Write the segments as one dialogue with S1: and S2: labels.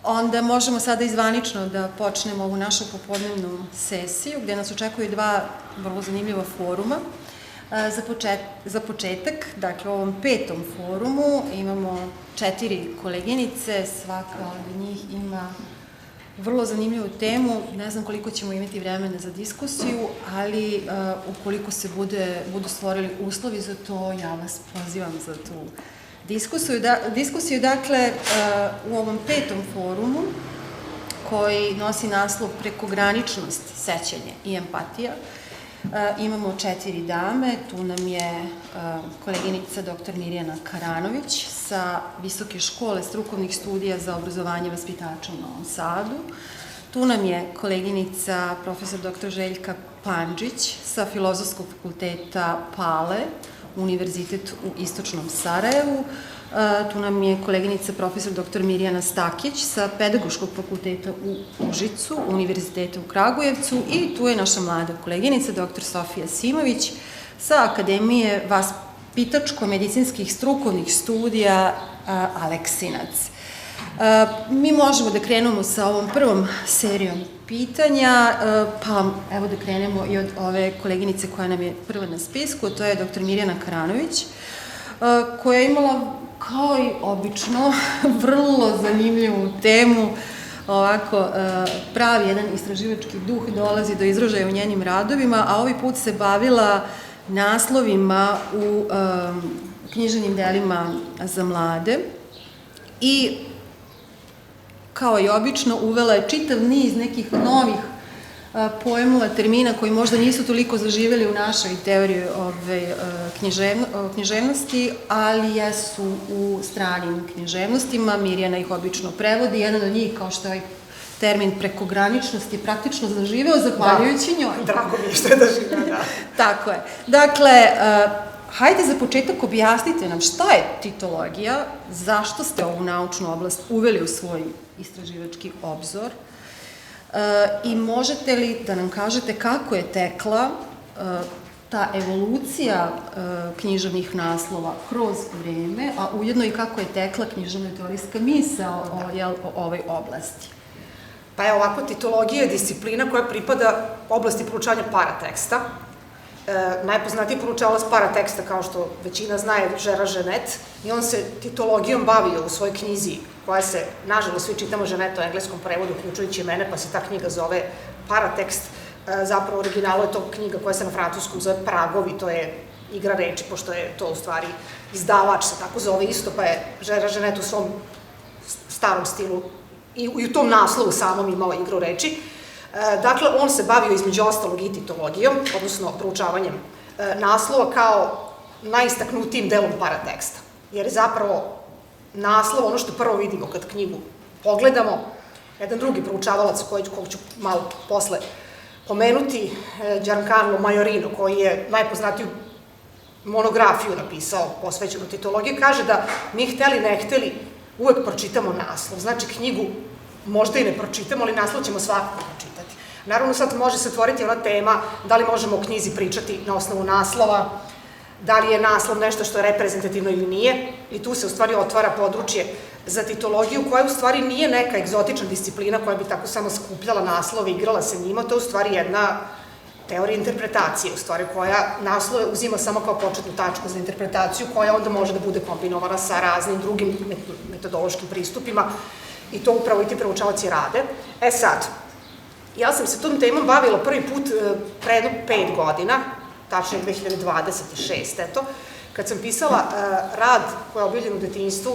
S1: Onda možemo sada izvanično da počnemo ovu našu popodnevnu sesiju, gde nas očekuju dva vrlo zanimljiva foruma. Za početak, dakle, u ovom 5. forumu imamo 4 koleginice, svaka od njih ima vrlo zanimljivu temu. Ne znam koliko ćemo imati vremena za diskusiju, ali ukoliko se budu stvorili uslovi za to, ja vas pozivam za tu diskusiju. Dakle, u ovom 5. forumu, koji nosi naslov Prekograničnost, sećanje i empatija, imamo 4 dame. Tu nam je koleginica dr. Mirjana Karanović sa Visoke škole strukovnih studija za obrazovanje vaspitača u Novom Sadu. Tu nam je koleginica profesor dr. Željka Pandžić sa Filozofskog fakulteta Pale, Univerzitet u Istočnom Sarajevu. Tu nam je koleginica profesor dr. Mirjana Stakić sa Pedagoškog fakulteta u Užicu, Univerziteta u Kragujevcu, i tu je naša mlada koleginica dr. Sofija Simović sa Akademije vaspitačko-medicinskih strukovnih studija Aleksinac. Mi možemo da krenemo sa ovom prvom serijom pitanja, pa evo da krenemo i od ove koleginice koja nam je prva na spisku, to je dr. Mirjana Karanović, koja je imala, kao i obično, vrlo zanimljivu temu. Ovako, pravi jedan istraživački duh dolazi do izražaja u njenim radovima, a ovaj put se bavila naslovima u književnim delima za mlade i, kao i obično, uvela je čitav niz nekih novih pojmova, termina koji možda nisu toliko zaživeli u našoj teoriji književnosti, ali jesu u stranim književnostima. Mirjana ih obično prevodi. Jedan od njih, kao što je termin prekograničnost, je praktično zaživeo zahvaljujući njoj.
S2: Drago mi je što je zaživeo, da.
S1: Tako je. Dakle, hajde za početak objasnite nam šta je titologija, zašto ste ovu naučnu oblast uveli u svoj istraživački obzor, i možete li da nam kažete kako je tekla ta evolucija književnih naslova kroz vreme, a ujedno i kako je tekla književno-teorijska misao o ovoj oblasti?
S2: Pa je ovako, titologija je disciplina koja pripada oblasti proučavanja parateksta. Najpoznatiji proučavalac parateksta, kao što većina zna, je Gerard Genette, i on se titologijom bavio u svojoj knjizi, koja se, nažalost, svi čitamo Genette u engleskom prevodu, uključujući i mene, pa se ta knjiga zove Paratekst. Zapravo, u originalu je to knjiga koja se na francuskom zove Pragovi, to je igra reči, pošto je to u stvari izdavač se tako zove isto, pa je Gerard Genette u svom starom stilu i u tom naslovu samom imao igru reči. Dakle, on se bavio između ostalog i titologijom, odnosno proučavanjem naslova kao najistaknutijim delom parateksta. Jer je zapravo naslov ono što prvo vidimo kad knjigu pogledamo. Jedan drugi proučavalac kog ću malo posle pomenuti, Giancarlo Majorino, koji je najpoznatiju monografiju napisao posvećenu titologiji, kaže da mi hteli ne hteli uvek pročitamo naslov. Znači, knjigu možda i ne pročitamo, ali naslov ćemo svakako pročitati. Naravno, sad može se otvoriti ona tema da li možemo o knjizi pričati na osnovu naslova, da li je naslov nešto što je reprezentativno ili nije, i tu se u stvari otvara područje za titologiju, koja u stvari nije neka egzotična disciplina koja bi tako samo skupljala naslove i igrala se njima. To je u stvari jedna teorija interpretacije, u stvari, koja naslove uzima samo kao početnu tačku za interpretaciju, koja onda može da bude kombinovana sa raznim drugim metodološkim pristupima, i to upravo i ti proučavaci rade. Sad, ja sam se tom temom bavila prvi put pre jedno 5 godina, tačnije 2026, eto, kad sam pisala rad koji je objavljen u detinjstvu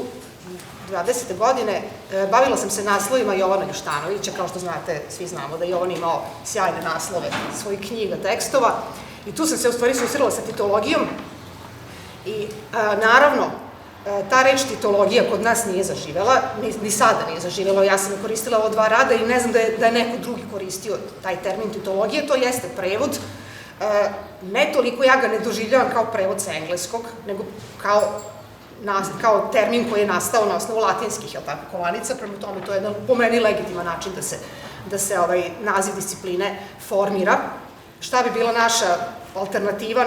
S2: 20. godine, bavila sam se naslovima Jovana Ljuštanovića. Kao što znate, svi znamo da je Jovan imao sjajne naslove svojih knjiga, tekstova, i tu sam se u stvari susrela sa titologijom i naravno, ta reč titologija kod nas nije zaživela, ni sada nije zaživela. Ja sam koristila ova 2 rada i ne znam da je neko drugi koristio taj termin titologije. To jeste prevod, ne toliko, ja ga ne doživljavam kao prevod sa engleskog, nego kao termin koji je nastao na osnovu latinskih, kovanica. Prema tome, to je jedan, po meni, legitiman način da se naziv discipline formira. Šta bi bila naša alternativa?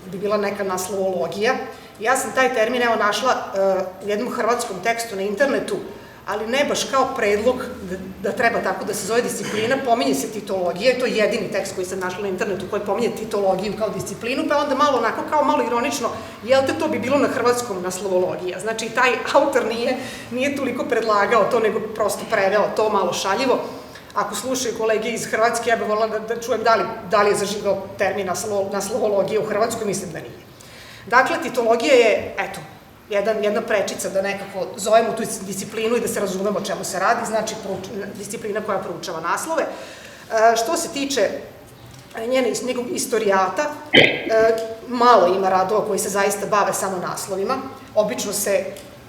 S2: Bi bila neka naslovologija. Ja sam taj termin našla u jednom hrvatskom tekstu na internetu ali ne baš kao predlog da treba tako da se zove disciplina, pominje se titologija, to je jedini tekst koji sam našla na internetu koji pominje titologiju kao disciplinu, pa onda malo onako kao malo ironično, jel te to bi bilo na hrvatskom naslovologija, znači taj autor nije toliko predlagao to, nego prosto preveo to malo šaljivo. Ako slušaju kolege iz Hrvatske, ja bih volila da čujem da li je zaživao termin naslovologija u Hrvatskoj, mislim da nije. Dakle, titologija je, eto, jedna prečica da nekako zovemo tu disciplinu i da se razumemo o čemu se radi, znači disciplina koja proučava naslove. Što se tiče njegovog istorijata, malo ima radova koji se zaista bave samo naslovima. Obično se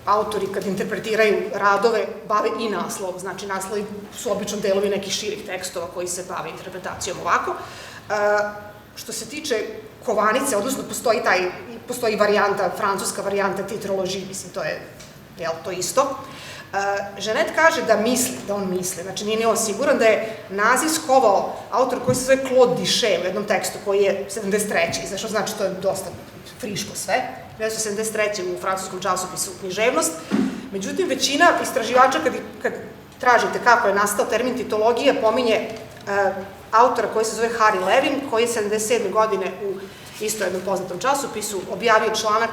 S2: autori kad interpretiraju radove bave i naslovom, znači naslovi su obično delovi nekih širih tekstova koji se bave interpretacijom ovako. Što se tiče kovanice, odnosno postoji varijanta, francuska varijanta titroložije, mislim, to je isto. Ženet kaže da on misli, znači nije ni on siguran da je naziv skovao autor koji se zove Claude Dichet u jednom tekstu koji je 73. Znaš, znači to je dosta friško sve, 1973. u francuskom časopisu Književnost. Međutim, većina istraživača kad tražite kako je nastao termin titologija, pominje autora koji se zove Harry Levin, koji je 77. godine u isto jednom poznatom časopisu objavio članak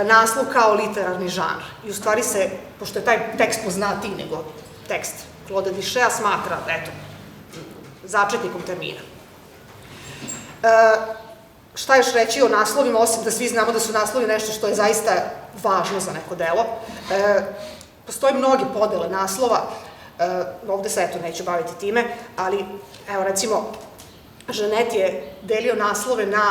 S2: naslov kao literarni žanr. I u stvari se, pošto je taj tekst poznatiji nego tekst Claude Dicheta, smatra, eto, začetnikom termina. Šta još reći o naslovima, osim da svi znamo da su naslovi nešto što je zaista važno za neko delo. Postoji mnoge podele naslova, ovde se, eto, neću baviti time, ali, evo, recimo, Ženet je delio naslove na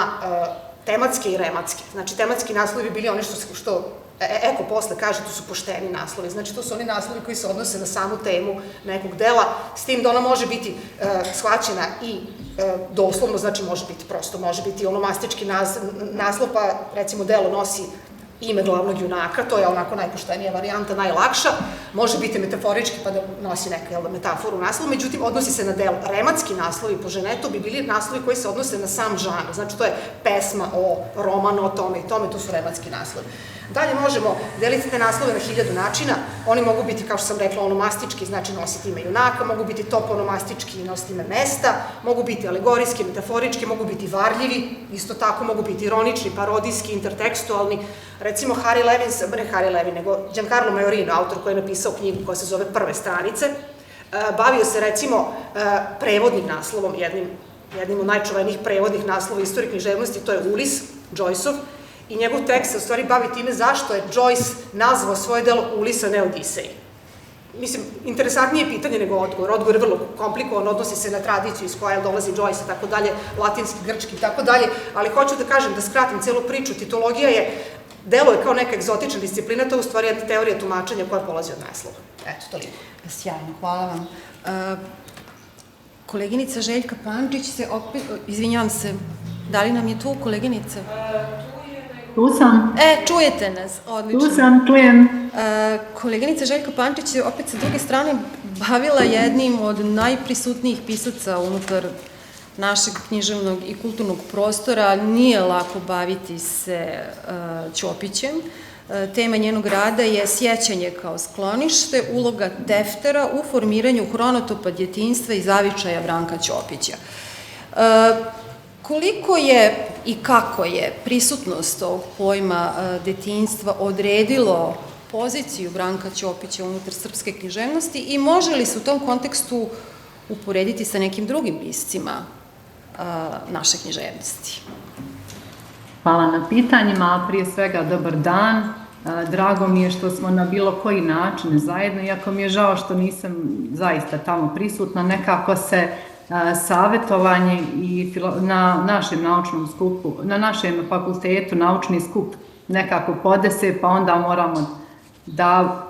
S2: tematske i rematske. Znači, tematski naslovi bi bili oni što Eko posle kaže, to su pošteni naslovi. Znači, to su oni naslovi koji se odnose na samu temu nekog dela, s tim da ona može biti shvaćena i doslovno, znači može biti prosto, može biti onomastički naslov, pa recimo delo nosi ime glavnog junaka, to je onako najpoštenija varijanta, najlakša, može biti metaforički pa da nosi neku metaforu u naslovu, međutim odnosi se na delo. Rematski naslovi po Ženetu bi bili naslovi koji se odnose na sam žanr, znači to je pesma o romanu, o tome i tome, to su rematski naslovi. Dalje možemo deliti te naslove na 1000 načina, oni mogu biti, kao što sam rekla, onomastički, znači nositi ime junaka, mogu biti toponomastički i nositi ime mesta, mogu biti alegorijski, metaforički, mogu biti varljivi, isto tako mogu biti ironični, parodijski, intertekstualni. Recimo Harry Levin, nego Giancarlo Majorino, autor koji je napisao knjigu koja se zove Prve stranice, bavio se recimo prevodnim naslovom, jednim od najčuvenijih prevodnih naslova istorije književnosti, to je Ulis, Joyceov, i njegov tekst se u stvari bavi time zašto je Joyce nazvao svoje delo Ulis, a ne Odisej. Mislim, interesantnije pitanje nego odgovor. Odgovor je vrlo komplikovan, odnosi se na tradiciju iz koje dolazi Joyce, tako dalje, latinski, grčki, tako dalje, ali hoću da kažem, da skratim celu priču, titologija delo je kao neka egzotična disciplina, to je u stvari jedna teorija tumačenja koja polazi od naslova. Eto, toliko.
S1: Sjajno, hvala vam. Koleginica Željka Pančić se opet, izvinjavam se, da li nam je tu koleginica?
S3: Tu sam.
S1: Čujete nas, odlično.
S3: Tu sam, čujem.
S1: Koleginica Željka Pančić se opet sa druge strane bavila jednim od najprisutnijih pisaca unutar našeg književnog i kulturnog prostora. Nije lako baviti se Ćopićem. Tema njenog rada je sjećanje kao sklonište, uloga teftera u formiranju hronotopa djetinjstva i zavičaja Branka Ćopića. Koliko je i kako je prisutnost ovog pojma detinjstva odredilo poziciju Branka Ćopića unutar srpske književnosti i može li se u tom kontekstu uporediti sa nekim drugim piscima naše književnosti?
S3: Hvala na pitanjima, prije svega dobar dan. Drago mi je što smo na bilo koji način zajedno, iako mi je žao što nisam zaista tamo prisutna, nekako se savjetovanje i na našem naučnom skupu, na našem fakultetu naučni skup nekako podese, pa onda moramo da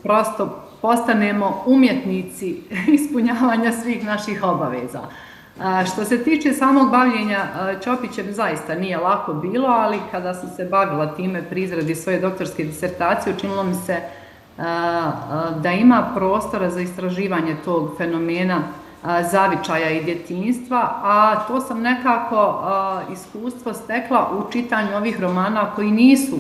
S3: prosto postanemo umjetnici ispunjavanja svih naših obaveza. Što se tiče samog bavljenja Ćopićem, zaista nije lako bilo, ali kada sam se bavila time pri izradi svoje doktorske disertacije, učinilo mi se da ima prostora za istraživanje tog fenomena zavičaja i djetinjstva, a to sam nekako iskustvo stekla u čitanju ovih romana koji nisu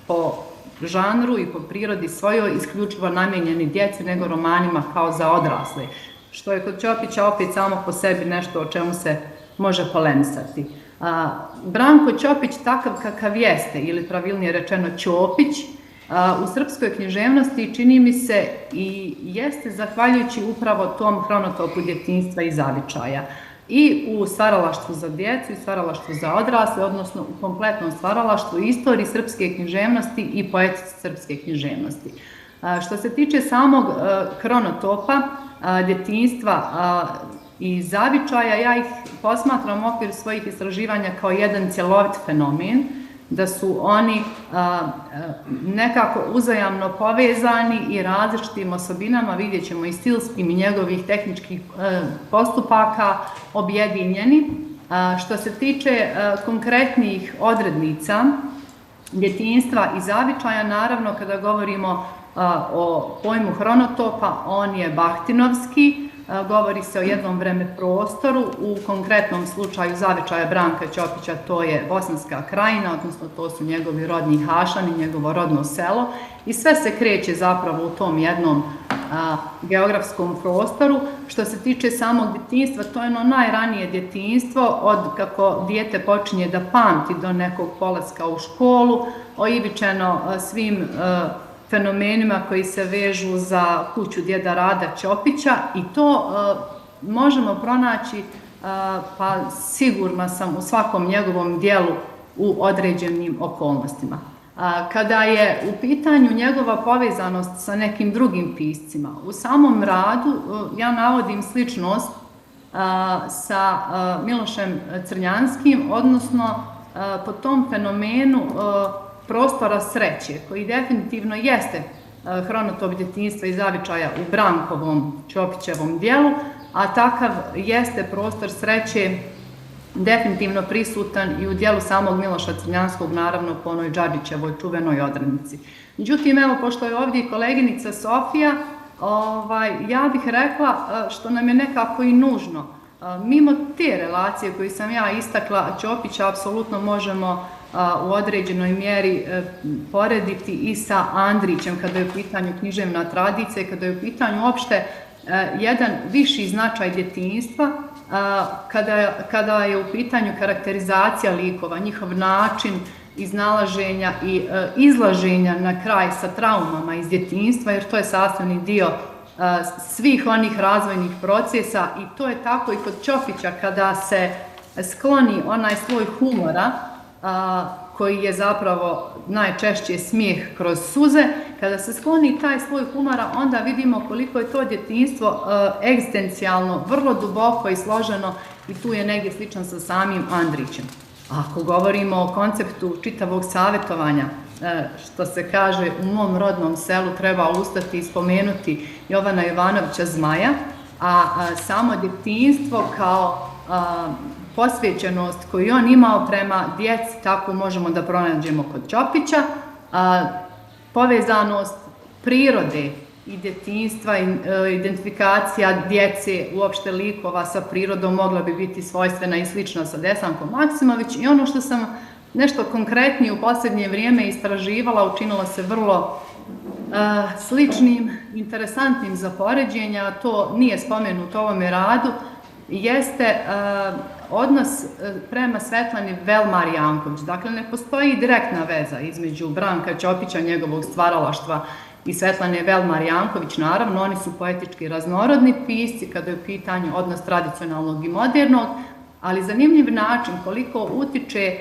S3: po žanru i po prirodi svojoj isključivo namijenjeni djeci, nego romanima kao za odrasle, što je kod Ćopića opet samo po sebi nešto o čemu se može polemisati. Branko Ćopić takav kakav jeste, ili pravilnije rečeno Ćopić, u srpskoj književnosti čini mi se i jeste zahvaljujući upravo tom hronotopu djetinjstva i zavičaja. I u stvaralaštvu za djecu i stvaralaštvu za odrasle, odnosno u kompletnom stvaralaštvu, istoriji srpske književnosti i poetici srpske književnosti. Što se tiče samog hronotopa djetinjstva i zavičaja, ja ih posmatram u okviru svojih istraživanja kao jedan cjelovit fenomen, da su oni nekako uzajamno povezani i različitim osobinama, vidjet ćemo i stilskim i njegovih tehničkih postupaka, objedinjeni. Što se tiče konkretnih odrednica djetinjstva i zavičaja, naravno kada govorimo o pojmu hronotopa, on je bahtinovski, govori se o jednom vremeprostoru, u konkretnom slučaju zavičaja Branka Ćopića to je Bosanska krajina, odnosno to su njegovi rodni Hašani, njegovo rodno selo, i sve se kreće zapravo u tom jednom geografskom prostoru. Što se tiče samog djetinjstva, to je ono najranije djetinjstvo, od kako dijete počinje da pamti do nekog polaska u školu, oivičeno svim fenomenima koji se vežu za kuću djeda Rada Ćopića, i to možemo pronaći, pa sigurna sam, u svakom njegovom dijelu u određenim okolnostima. Kada je u pitanju njegova povezanost sa nekim drugim piscima, u samom radu ja navodim sličnost sa Milošem Crnjanskim, odnosno po tom fenomenu prostora sreće, koji definitivno jeste hronotop djetinjstva i zavičaja u Brankovom Ćopićevom dijelu, a takav jeste prostor sreće definitivno prisutan i u dijelu samog Miloša Crnjanskog, naravno po onoj Džadžićevoj čuvenoj odrednici. Međutim, evo, pošto je ovdje i koleginica Sofija, ja bih rekla, što nam je nekako i nužno, mimo te relacije koju sam ja istakla, Ćopića apsolutno možemo u određenoj mjeri porediti i sa Andrićem kada je u pitanju književna tradicija, kada je u pitanju uopšte jedan viši značaj djetinjstva, kada je u pitanju karakterizacija likova, njihov način iznalaženja i izlaženja na kraj sa traumama iz djetinjstva, jer to je sastavni dio svih onih razvojnih procesa, i to je tako i kod Ćopića kada se skloni onaj sloj humora koji je zapravo najčešće smijeh kroz suze. Kada se skloni taj sloj humora, onda vidimo koliko je to djetinjstvo egzistencijalno, vrlo duboko i složeno, i tu je negdje sličan sa samim Andrićem. Ako govorimo o konceptu čitavog savjetovanja, što se kaže u mom rodnom selu, treba ustati i spomenuti Jovana Jovanovića Zmaja, a samo djetinjstvo kao posvećenost koju on imao prema djeci, tako možemo da pronađemo kod Ćopića. Povezanost prirode i djetinjstva, identifikacija djece, uopšte likova sa prirodom, mogla bi biti svojstvena i slična sa Desankom Maksimović, i ono što sam nešto konkretnije u posljednje vrijeme istraživala, učinilo se vrlo sličnim, interesantnim za poređenje, a to nije spomenuto u ovome radu, jeste odnos prema Svetlani Velmar Janković. Dakle, ne postoji direktna veza između Branka Ćopića, njegovog stvaralaštva, i Svetlane Velmar Janković. Naravno, oni su poetički raznorodni pisci kada je u pitanju odnos tradicionalnog i modernog, ali zanimljiv način koliko utiče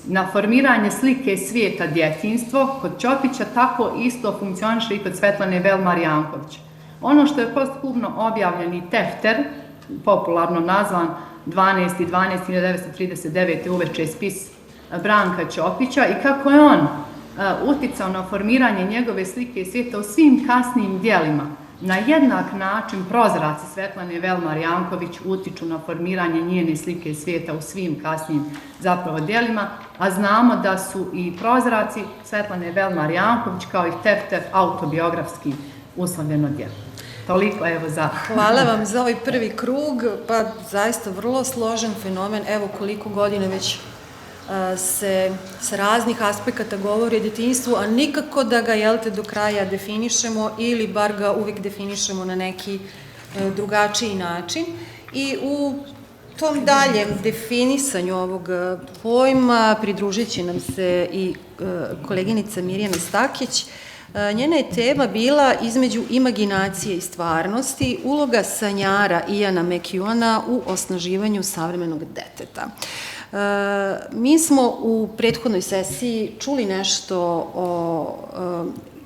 S3: na formiranje slike svijeta djetinjstvo kod Ćopića, tako isto funkcioniše i kod Svetlane Velmar Janković. Ono što je posthumno objavljeni tefter, popularno nazvan 12.12.1939. uveče spis Branka Ćopića, i kako je on uticao na formiranje njegove slike svijeta u svim kasnijim dijelima. Na jednak način prozraci Svetlane Velmar Janković utiču na formiranje njene slike svijeta u svim kasnijim zapravo dijelima, a znamo da su i prozraci Svetlane Velmar Janković kao i tefter autobiografski uslovljeno djelo. Toliko, evo, za...
S1: Hvala vam za ovaj prvi krug, pa zaista vrlo složen fenomen, evo koliko godina već se sa raznih aspekata govori o detinjstvu, a nikako da ga, do kraja definišemo ili bar ga uvek definišemo na neki drugačiji način. I u tom daljem definisanju ovog pojma pridružit će nam se i koleginica Mirjana Stakić. Njena je tema bila između imaginacije i stvarnosti, uloga sanjara Iana McEwana u osnaživanju savremenog deteta. Mi smo u prethodnoj sesiji čuli nešto o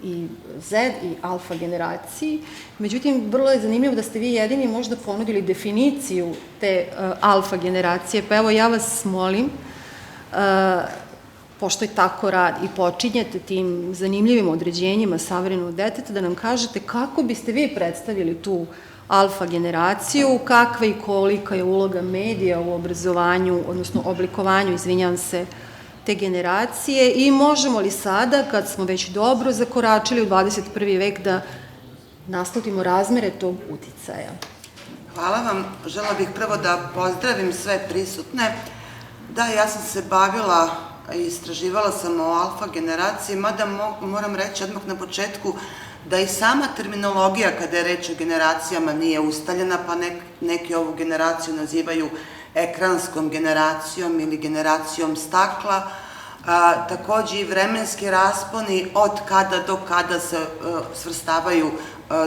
S1: i Z i alfa generaciji, međutim, vrlo je zanimljivo da ste vi jedini možda ponudili definiciju te alfa generacije, pa evo ja vas molim, pošto je tako rad i počinjete tim zanimljivim određenjima savremenog deteta, da nam kažete kako biste vi predstavili tu alfa generaciju, kakva i kolika je uloga medija u obrazovanju, odnosno oblikovanju, izvinjavam se, te generacije i možemo li sada, kad smo već dobro zakoračili u 21. vek, da naslutimo razmere tog uticaja?
S4: Hvala vam. Žela bih prvo da pozdravim sve prisutne. Da, ja sam se bavila i istraživala sam o alfa generaciji, mada moram reći odmah na početku da i sama terminologija kada je reč o generacijama nije ustaljena, pa neki ovu generaciju nazivaju ekranskom generacijom ili generacijom stakla. Takođe i vremenski rasponi od kada do kada se svrstavaju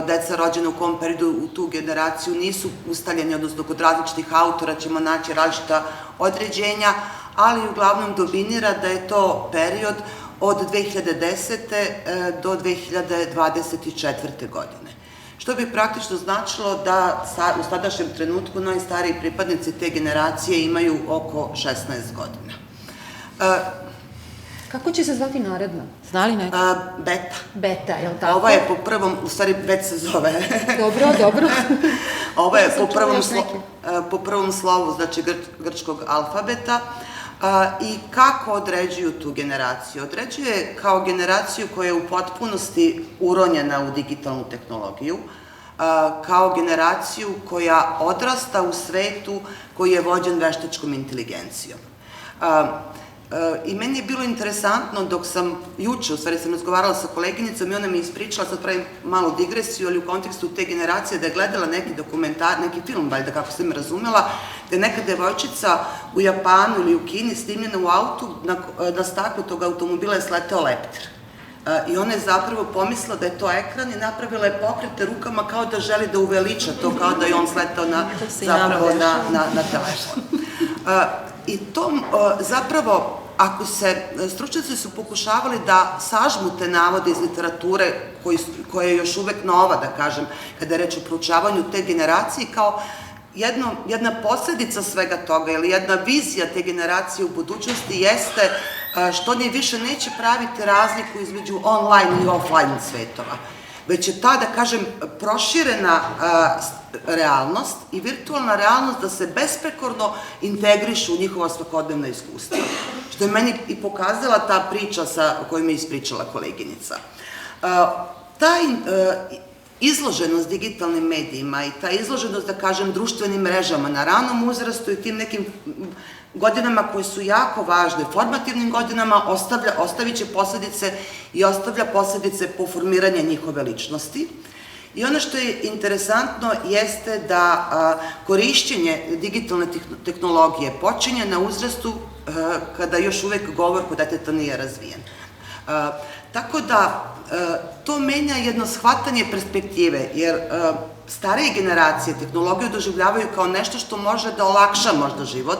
S4: deca rođena u kom periodu u tu generaciju nisu ustaljeni, odnosno kod različitih autora ćemo naći različita određenja, ali uglavnom dominira da je to period od 2010. do 2024. godine. Što bi praktično značilo da u sadašnjem trenutku najstariji pripadnici te generacije imaju oko 16 godina.
S1: Kako će se zvati naredna? Zna li neko?
S4: Beta.
S1: Beta, je li tako?
S4: Ova je po prvom, u stvari već se zove.
S1: Dobro.
S4: Ova je po prvom slovu, znači grčkog alfabeta. I kako određuju tu generaciju? Određuje kao generaciju koja je u potpunosti uronjena u digitalnu tehnologiju, kao generaciju koja odrasta u svetu koji je vođen veštačkom inteligencijom. I meni je bilo interesantno dok sam juče, u stvari sam razgovarala sa koleginicom i ona mi ispričala, sad pravim malu digresiju, ali u kontekstu te generacije, da je gledala neki dokumentar, neki film, valjda kako sam razumela, da je neka devojčica u Japanu ili u Kini snimljena u autu, na staklu tog automobila je sleteo leptir. I ona je zapravo pomislila da je to ekran i napravila je pokrete rukama kao da želi da uveliča to, kao da je on sletao zapravo na telefon. I to zapravo, ako stručnjaci su pokušavali da sažmu te navode iz literature, koja je još uvek nova, da kažem, kada je reč o proučavanju te generacije, kao jedna posledica svega toga ili jedna vizija te generacije u budućnosti jeste što oni više neće praviti razliku između online i offline svetova, već je ta, da kažem, proširena realnost i virtualna realnost da se besprekorno integrišu u njihova svakodnevna iskustva, što je meni i pokazala ta priča o kojoj mi je ispričala koleginica. Ta izloženost digitalnim medijima i ta izloženost, da kažem, društvenim mrežama na ranom uzrastu i tim nekim godinama koje su jako važne, formativnim godinama, ostavit će posledice i ostavlja posledice po formiranje njihove ličnosti. I ono što je interesantno jeste da korišćenje digitalne tehnologije počinje na uzrastu kada još uvek govor kod deteta nije razvijen. Tako da to menja jedno shvatanje perspektive, jer starije generacije tehnologiju doživljavaju kao nešto što može da olakša možda život.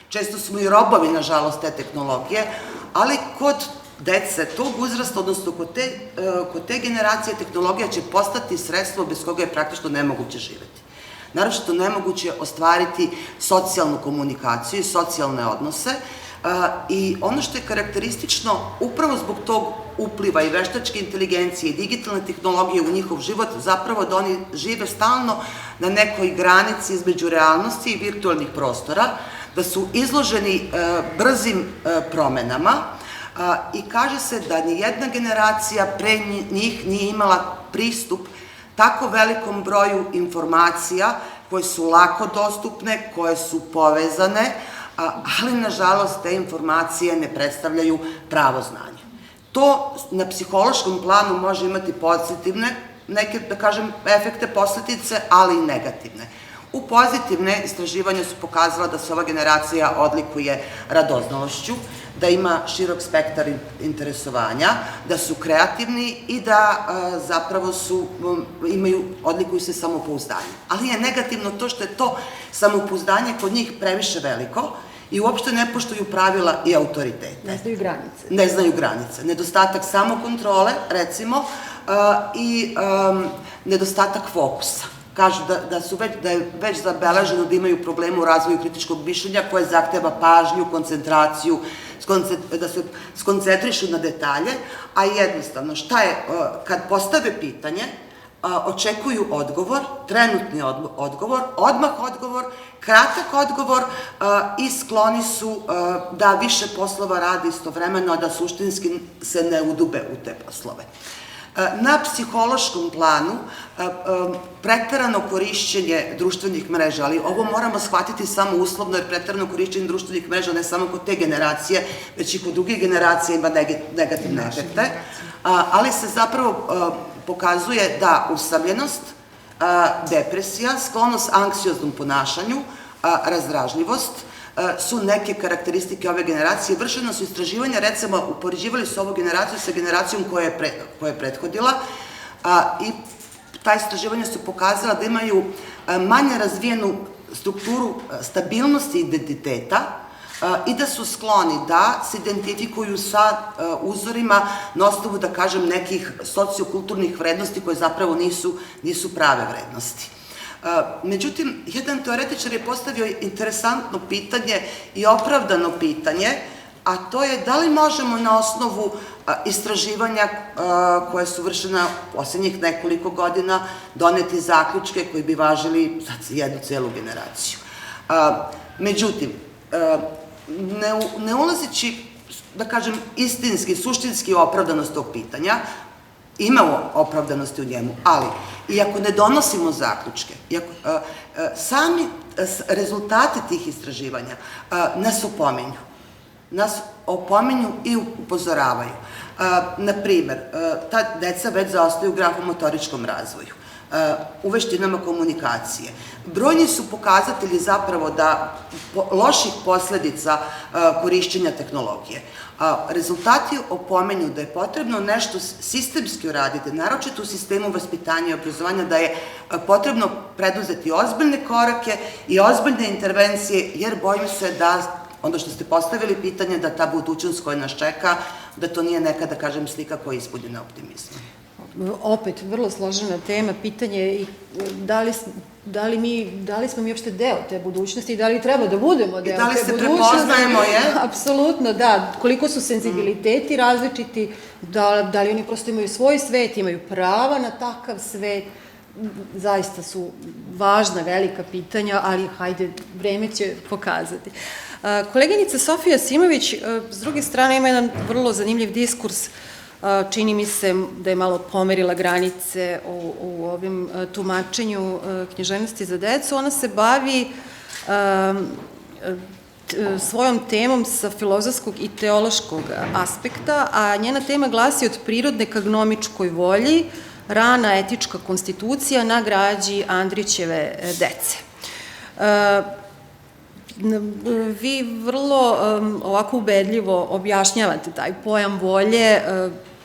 S4: Često smo i robovi, nažalost, te tehnologije, ali kod dece tog uzrasta, odnosno kod te generacije, tehnologija će postati sredstvo bez koga je praktično nemoguće živeti. Naročito nemoguće ostvariti socijalnu komunikaciju i socijalne odnose, i ono što je karakteristično upravo zbog tog upliva i veštačke inteligencije i digitalne tehnologije u njihov život, zapravo da oni žive stalno na nekoj granici između realnosti i virtualnih prostora, da su izloženi brzim promenama i kaže se da nijedna generacija pre njih nije imala pristup tako velikom broju informacija koje su lako dostupne, koje su povezane, ali nažalost te informacije ne predstavljaju pravo znanje. To na psihološkom planu može imati pozitivne, neke, da kažem, efekte, posledice, ali i negativne. U pozitivne istraživanja su pokazala da se ova generacija odlikuje radoznalošću, da ima širok spektar interesovanja, da su kreativni i da zapravo odlikuju se samopouzdanjem. Ali je negativno to što je to samopouzdanje kod njih previše veliko i uopšte ne poštuju pravila i autoritete.
S1: Ne znaju granice.
S4: Ne znaju granice. Nedostatak samokontrole, recimo, i nedostatak fokusa. Kažu da je već zabeleženo da imaju probleme u razvoju kritičkog mišljenja koje zahteva pažnju, koncentraciju, da se skoncentrišu na detalje, a jednostavno kad postave pitanje, očekuju odgovor, trenutni odgovor, odmah odgovor, kratak odgovor i skloni su da više poslova rade istovremeno, a da suštinski se ne udube u te poslove. Na psihološkom planu preterano korišćenje društvenih mreža, ali ovo moramo shvatiti samo uslovno, jer preterano korišćenje društvenih mreža ne samo kod te generacije, već i kod drugih generacija ima negativne efekte, ali se zapravo pokazuje da usamljenost, depresija, sklonost anksioznom ponašanju, razdražljivost, su neke karakteristike ove generacije. Vršena su istraživanja, recimo, upoređivali su ovu generaciju sa generacijom koja je prethodila i ta istraživanja su pokazala da imaju manje razvijenu strukturu stabilnosti identiteta i da su skloni da se identifikuju sa uzorima na osnovu, da kažem, nekih sociokulturnih vrednosti koje zapravo nisu prave vrednosti. Međutim, jedan teoretičar je postavio interesantno pitanje i opravdano pitanje, a to je da li možemo na osnovu istraživanja koje su vršena poslednjih nekoliko godina doneti zaključke koji bi važili za jednu celu generaciju. Međutim, ne ulazeći, da kažem, istinski, suštinski opravdanost tog pitanja, imamo opravdanosti u njemu, ali i ako ne donosimo zaključke, sami rezultati tih istraživanja nas opominju i upozoravaju. Naprimer, ta deca već zaostaju u grafomotoričkom razvoju, u veštinama komunikacije. Brojni su pokazatelji zapravo da loših posledica korišćenja tehnologije. Rezultati opomenju da je potrebno nešto sistemski uraditi, naročito u sistemu vaspitanja i obrazovanja, da je potrebno preduzeti ozbiljne korake i ozbiljne intervencije, jer bojim se da, ono što ste postavili pitanje, da ta budućnost koja nas čeka, da to nije neka, da kažem, slika koja je ispunjena optimizmom.
S1: Opet, vrlo složena tema, pitanje je da li smo mi uopšte deo te budućnosti i da li treba da budemo deo te budućnosti.
S4: I da li se prepoznajemo je?
S1: Apsolutno, da. Koliko su senzibiliteti različiti, da li oni prosto imaju svoj svet, imaju prava na takav svet, zaista su važna, velika pitanja, ali hajde, vreme će pokazati. Koleginica Sofija Simović, s druge strane, ima jedan vrlo zanimljiv diskurs. Čini mi se da je malo pomerila granice u ovim tumačenju književnosti za decu. Ona se bavi svojom temom sa filozofskog i teološkog aspekta, a njena tema glasi od prirodne ka gnomičkoj volji, rana etička konstitucija na građi Andrićeve dece. Vi vrlo ovako ubedljivo objašnjavate taj pojam volje,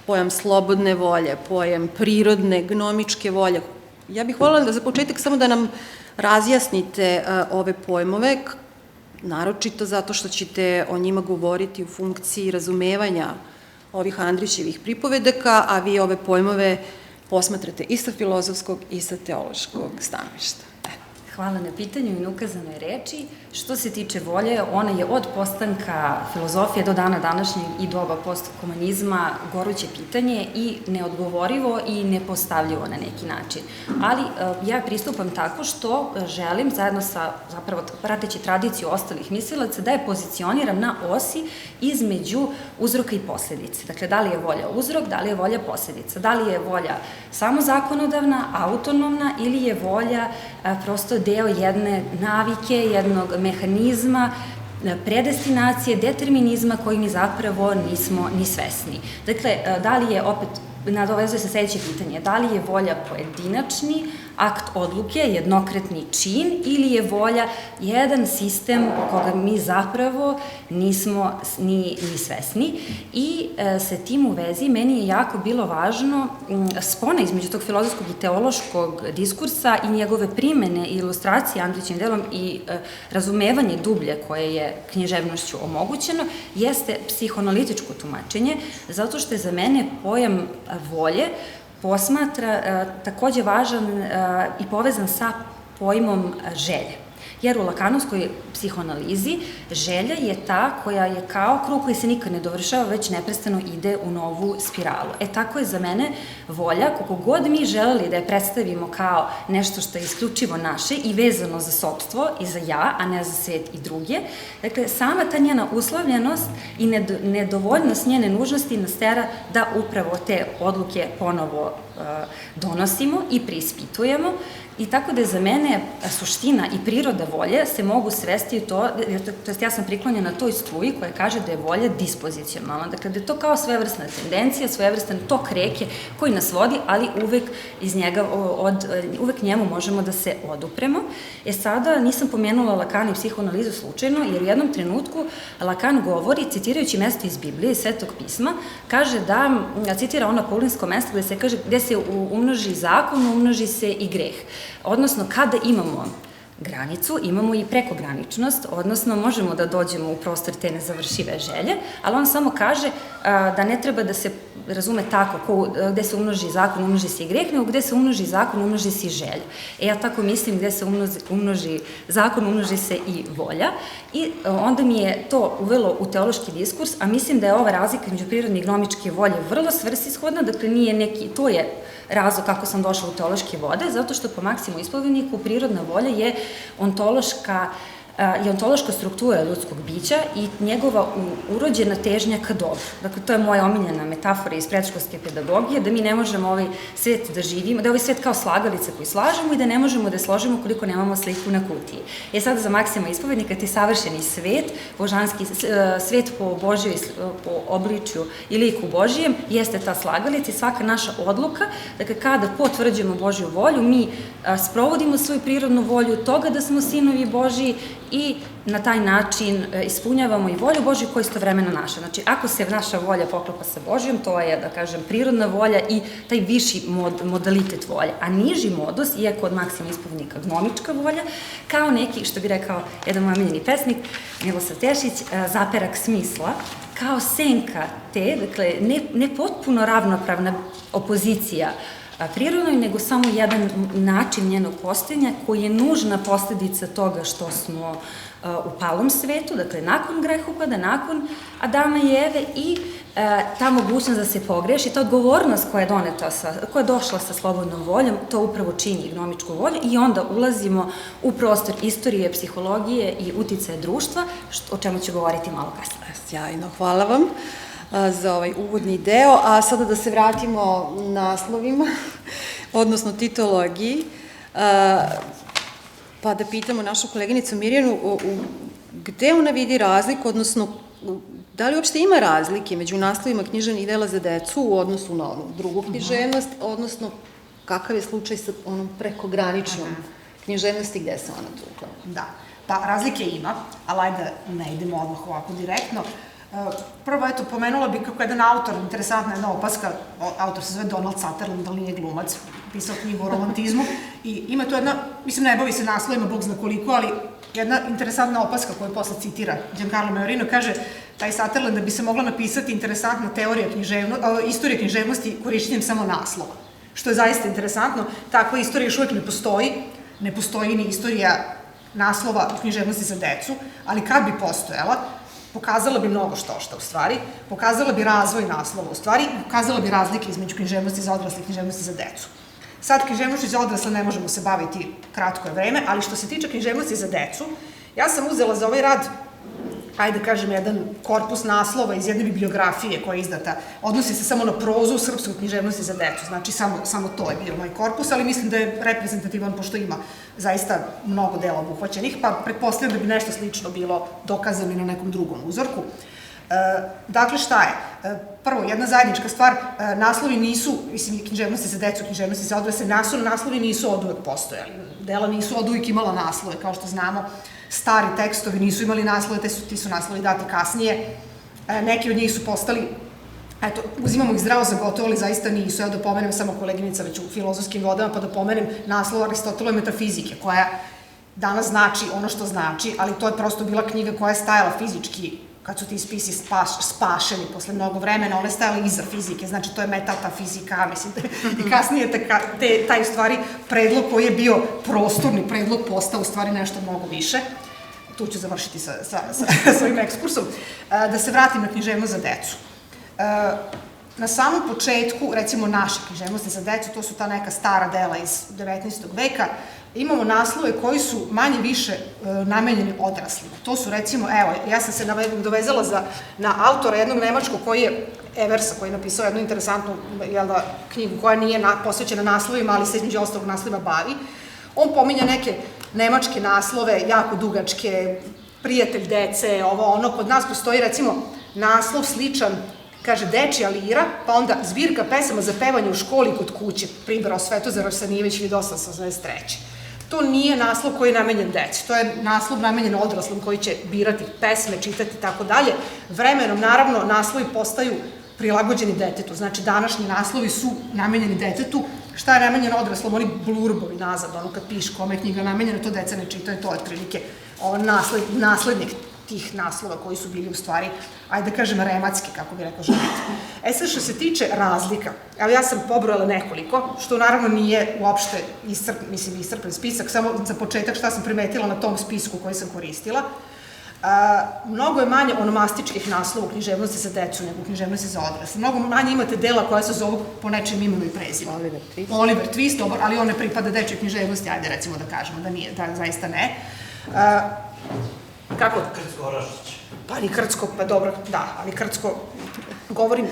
S1: pojam slobodne volje, pojam prirodne, gnomičke volje. Ja bih voljela da za početak samo da nam razjasnite ove pojmove, naročito zato što ćete o njima govoriti u funkciji razumevanja ovih Andrićevih pripovedaka, a vi ove pojmove posmatrate i sa filozofskog i sa teološkog stanovišta.
S5: Hvala na pitanju i na ukazanoj reči. Što se tiče volje, ona je od postanka filozofije do dana današnjeg i doba posthumanizma goruće pitanje i neodgovorivo i nepostavljivo na neki način. Ali ja pristupam tako što želim, zajedno sa, zapravo, prateći tradiciju ostalih mislilaca, da je pozicioniram na osi između uzroka i posledice. Dakle, da li je volja uzrok, da li je volja posledica, da li je volja samo zakonodavna, autonomna ili je volja prosto deo jedne navike, jednog mehanizma predestinacije, determinizma koji mi zapravo nismo ni svesni. Dakle, da li je opet, nadovezuje se sledeće pitanje, da li je volja pojedinačni akt odluke, jednokratni čin, ili je volja jedan sistem koga mi zapravo nismo ni svesni. I sa tim u vezi meni je jako bilo važno spona između tog filozofskog i teološkog diskursa i njegove primene i ilustracije Andrićevim delom i razumevanje dublje koje je književnošću omogućeno, jeste psihoanalitičko tumačenje, zato što je za mene pojam volje posmatra takođe važan i povezan sa pojmom želje. Jer u lakanovskoj psihoanalizi želja je ta koja je kao krug koji se nikad ne dovršava, već neprestano ide u novu spiralu. Tako je za mene volja, koliko god mi želeli da je predstavimo kao nešto što je isključivo naše i vezano za sopstvo i za ja, a ne za svet i druge. Dakle, sama ta njena uslovljenost i nedovoljnost njene nužnosti nas tera da upravo te odluke ponovo donosimo i preispitujemo. I tako da je za mene suština i priroda volje se mogu svesti u to, to jest ja sam priklonjena toj struji koja kaže da je volja dispozicionalna. Dakle, da je to kao svevrsna tendencija, svevrstan tok reke koji nas vodi, ali uvek iz njega, uvek njemu možemo da se odupremo. Sada nisam pomenula Lakan i psihoanalizu slučajno, jer u jednom trenutku Lakan govori, citirajući mesto iz Biblije, iz Svetog pisma, kaže da, citira ono paulinsko mesto gde se kaže, gde se umnoži zakon, umnoži se i greh. Odnosno, kada imamo granicu, imamo i prekograničnost, odnosno možemo da dođemo u prostor te nezavršive želje, ali on samo kaže da ne treba da se razume tako, gde se umnoži zakon, umnoži se i greh, nego gde se umnoži zakon, umnoži se i želja. Ja tako mislim, gde se umnoži zakon, umnoži se i volja. I onda mi je to uvelo u teološki diskurs, a mislim da je ova razlika među prirodne i gnomičke volje vrlo svrsishodna, dakle nije neki, to je razlog kako sam došla u teološke vode, zato što po Maksimu Ispovedniku prirodna volja je ontološka struktura ljudskog bića i njegova urođena težnja ka dobru. Dakle, to je moja omiljena metafora iz predškolske pedagogije, da mi ne možemo ovaj svet da živimo, da je ovaj svet kao slagalica koju slažemo i da ne možemo da je složimo koliko nemamo sliku na kutiji. Sada za Maksima Ispovednika ti savršeni svet, božanski svet po Božjoj, po obličju i liku Božijem, jeste ta slagalica i svaka naša odluka, dakle, kada potvrđujemo Božju volju, mi sprovodimo svoju prirodnu volju toga da smo sinovi Božji i na taj način ispunjavamo i volju Božju koja je istovremeno naša. Znači, ako se naša volja poklopa sa Božjom, to je, da kažem, prirodna volja i taj viši modalitet volje. A niži modus, iako od Maksima Ispovednika gnomička volja, kao neki, što bi rekao jedan moj omiljeni pesnik, Milosav Tešić, zaperak smisla, kao senka te, dakle, ne potpuno ravnopravna opozicija prirodnoj, nego samo jedan način njenog postojanja koji je nužna posledica toga što smo u palom svetu, dakle nakon grehopada, nakon Adama i Eve i ta mogućnost da se pogreši, ta odgovornost koja je došla sa slobodnom voljom, to upravo čini gnomičku volju i onda ulazimo u prostor istorije, psihologije i uticaja društva, o čemu ću govoriti malo kasnije.
S1: Sjajno, hvala vam za ovaj uvodni deo, a sada da se vratimo naslovima, odnosno titologiji, pa da pitamo našu koleginicu Mirjanu gde ona vidi razliku, odnosno da li uopšte ima razlike među naslovima književnih dela za decu u odnosu na onu drugu književnost, odnosno kakav je slučaj sa onom prekograničnom književnosti gde se ona tu uklapa?
S2: Da, pa razlike ima, ali ajde ne idemo odmah ovako direktno. Prvo, eto, pomenula bih kako jedan autor, interesantna jedna opaska, autor se zove Donald Sutherland, ali nije glumac, pisao knjigu o romantizmu i ima tu jedna, mislim, ne bavi se naslovima, Bog zna koliko, ali jedna interesantna opaska koju posle citira Giancarlo Majorino, kaže taj Sutherland da bi se mogla napisati interesantna istorija književnosti korišćenjem samo naslova, što je zaista interesantno. Takva istorija još uvek ne postoji ni istorija naslova književnosti za decu, ali kad bi postojala, pokazala bi mnogo što u stvari, pokazala bi razvoj naslova u stvari, pokazala bi razlike između književnosti za odrasle i književnosti za decu. Sad, književnosti za odrasle ne možemo se baviti, kratko je vreme, ali što se tiče književnosti za decu, ja sam uzela za ovaj rad ajde kažem, jedan korpus naslova iz jedne bibliografije koja je izdata. Odnosi se samo na prozu u srpskoj književnosti za decu, znači samo to je bio moj korpus, ali mislim da je reprezentativan pošto ima zaista mnogo dela obuhvaćenih, pa pretpostavljam da bi nešto slično bilo dokazano i na nekom drugom uzorku. Dakle, šta je? Prvo, jedna zajednička stvar, naslovi nisu, mislim, književnosti za decu, književnosti za odrasle, naslovi nisu od uvek postojali. Dela nisu od uvek imala naslove, kao što znamo, stari tekstovi nisu imali naslove, ti su naslovi dati kasnije. Neki od njih su postali, eto, uzimamo ih zdravo za gotovo, ali zaista nisu. Evo da pomenem samo koleginica već u filozofskim vodama, pa da pomenem naslov Aristotelove metafizike, koja danas znači ono što znači, ali to je prosto bila knjiga koja je stajala fizički, kad su ti spisi spašeni posle mnogo vremena, one stajale iza fizike, znači to je metafizika, mislim, i kasnije taj u stvari predlog koji je bio prostorni predlog postao u stvari nešto mnogo više. Tu ću završiti sa svojim ekskursom. Da se vratim na književnost za decu. Na samom početku, recimo naše književnosti za decu, to su ta neka stara dela iz 19. veka, imamo naslove koji su manje više namenjeni odraslima. To su recimo, evo, ja sam se dovezala na autora jednog nemačkog koji je Eversa, koji je napisao jednu interesantnu knjigu koja nije posvećena naslovima, ali se između ostalog naslova bavi. On pominja neke nemačke naslove, jako dugačke, prijatelj dece, ovo ono. Kod nas postoji recimo naslov sličan, kaže Dečija lira, pa onda zbirka pesama za pevanje u školi kod kuće, pribrao Svetozar Arsenijević 1883. To nije naslov koji je namenjen deci, to je naslov namenjen odraslom koji će birati pesme, čitati i tako dalje. Vremenom, naravno, naslovi postaju prilagođeni detetu, znači današnji naslovi su namenjeni detetu. Šta je namenjeno odraslom? Oni blurbovi nazad, ono kad piše kome je knjiga namenjena, to deca ne čitaju, to je otprilike naslednik tih naslova koji su bili u stvari, ajde da kažem, rematski, kako bi rekao Ženet. Sad, što se tiče razlika, evo ja sam pobrojala nekoliko, što naravno nije uopšte iscrpen spisak, samo za početak šta sam primetila na tom spisku koji sam koristila. Mnogo je manje onomastičkih naslova u književnosti za decu nego u književnosti za odrasle. Mnogo manje imate dela koja se zovu po nečem imenu i prezimenu. Oliver Twist, ali on ne pripada dečjoj književnosti, ajde recimo da kažemo da nije, da zaista ne. Kako?
S6: Krcko-Orašić.
S2: Pa ni Krcko, pa dobro, da, ali Krcko, govorim,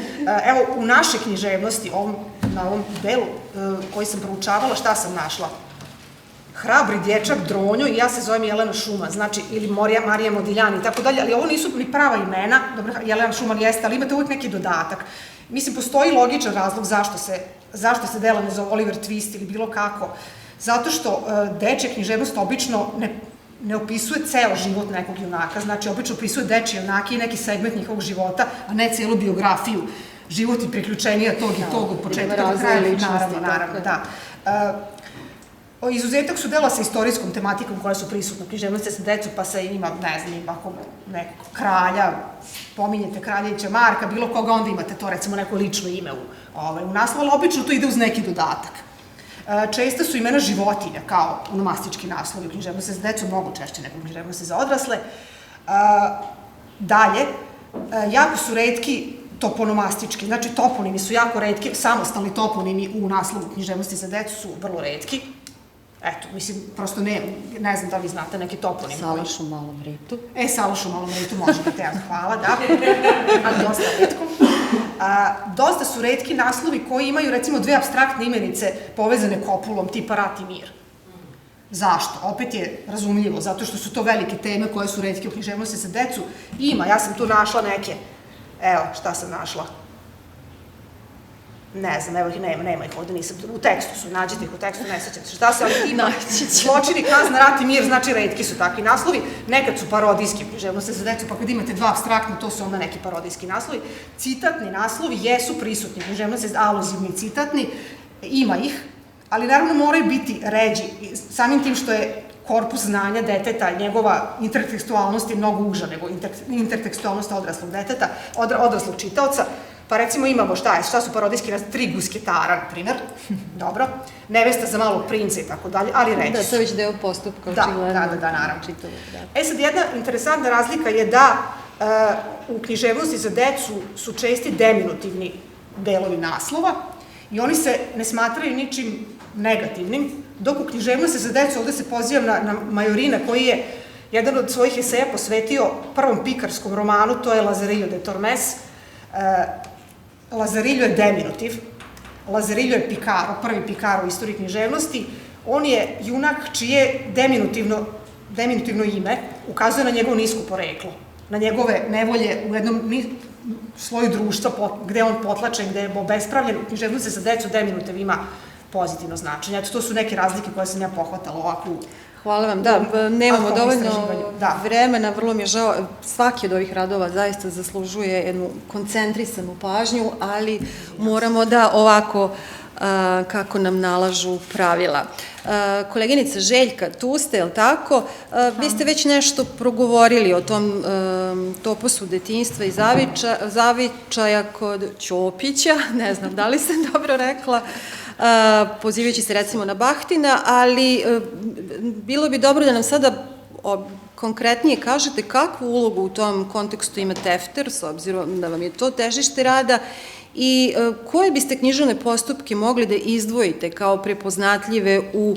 S2: evo, u našoj književnosti, na ovom delu koji sam proučavala, šta sam našla? Hrabri dječak Dronjo i ja se zovem Jelena Šuman, znači, ili Marija Modiljani i tako dalje, ali ovo nisu ni prava imena, dobro, Jelena Šuman jeste, ali imate uvijek neki dodatak. Mislim, postoji logičan razlog zašto se dela ne zove Oliver Twist ili bilo kako. Zato što dečja književnost obično ne opisuje ceo život nekog junaka, znači obično opisuje dečje junake i neki segment njihovog života, a ne celu biografiju, život i priključenja tog i tog od početka do kraja. Naravno, da. Izuzetak su dela sa istorijskom tematikom koja su prisutna u književnosti za decu, pa se ima, ne znam, ako nekog kralja, pominjete Kraljevića Marka, bilo koga, onda imate to, recimo, neko lično ime u naslovu, ali obično to ide uz neki dodatak. Česta su imena životinja kao onomastički naslovi u književnosti za decu, mnogo češće nego u književnosti za odrasle. Dalje, jako su retki toponomastički, znači toponimi su jako retki, samostalni toponimi u naslovu književnosti za decu su vrlo retki. Eto, mislim, prosto ne znam da li znate neki toponim.
S5: Salaš u Malom Ritu.
S2: Salaš u Malom Ritu, možete te, hvala, da, ali dosta retko. Dosta su retki naslovi koji imaju, recimo, dve apstraktne imenice povezane kopulom, tipa rat i mir. Zašto? Opet je razumljivo, zato što su to velike teme koje su retke u književnosti za decu. Ima, ja sam tu našla neke, evo, šta sam našla? Ne znam, evo ih nema ih ovde, nisam, u tekstu su, nađete ih u tekstu, ne sećam se šta se, ali ima zločini, kazna, rat i mir, znači retki su takvi naslovi, nekad su parodijski književnosti za decu, pa kad imate dva apstraktna, to su onda neki parodijski naslovi. Citatni naslovi jesu prisutni, književnosti aluzivni citatni, ima ih, ali naravno moraju biti ređi, samim tim što je korpus znanja deteta, njegova intertekstualnost je mnogo uža nego intertekstualnost odraslog deteta, odraslog čitaoca. Pa recimo imamo šta su parodijski nas, Tri gusketara, na primer, dobro, Nevesta za malog princa i tako dalje, ali reći su.
S1: Da, to je već deo postupka, očigledno.
S2: Da, naravno. Sad, jedna interesantna razlika je da u književnosti za decu su česti deminutivni delovi naslova i oni se ne smatraju ničim negativnim, dok u književnosti za decu ovde se pozivam na Majorina koji je jedan od svojih eseja posvetio prvom pikarskom romanu, to je Lazarillo de Tormes. Lazarillo je deminutiv, Lazarillo je Picaro, prvi Picaro u istoriji književnosti. On je junak čije deminutivno ime ukazuje na njegovo nisko poreklo, na njegove nevolje u jednom sloju društva gde je on potlačen, gde je obespravljen. U književnosti sa decu deminutiv ima pozitivno značenje. Eto, to su neke razlike koje sam ja pohvatala ovako.
S1: Hvala vam, da, nemamo dovoljno vremena, vrlo mi je žao, svaki od ovih radova zaista zaslužuje jednu koncentrisanu pažnju, ali moramo da ovako kako nam nalažu pravila. Koleginica Željka, tu ste, je li tako? Vi ste već nešto progovorili o tom toposu detinjstva i zavičaja kod Ćopića, ne znam da li sam dobro rekla, pozivajući se recimo na Bahtina, ali bilo bi dobro da nam sada konkretnije kažete kakvu ulogu u tom kontekstu ima Tefter, s obzirom da vam je to težište rada, i koje biste književne postupke mogli da izdvojite kao prepoznatljive u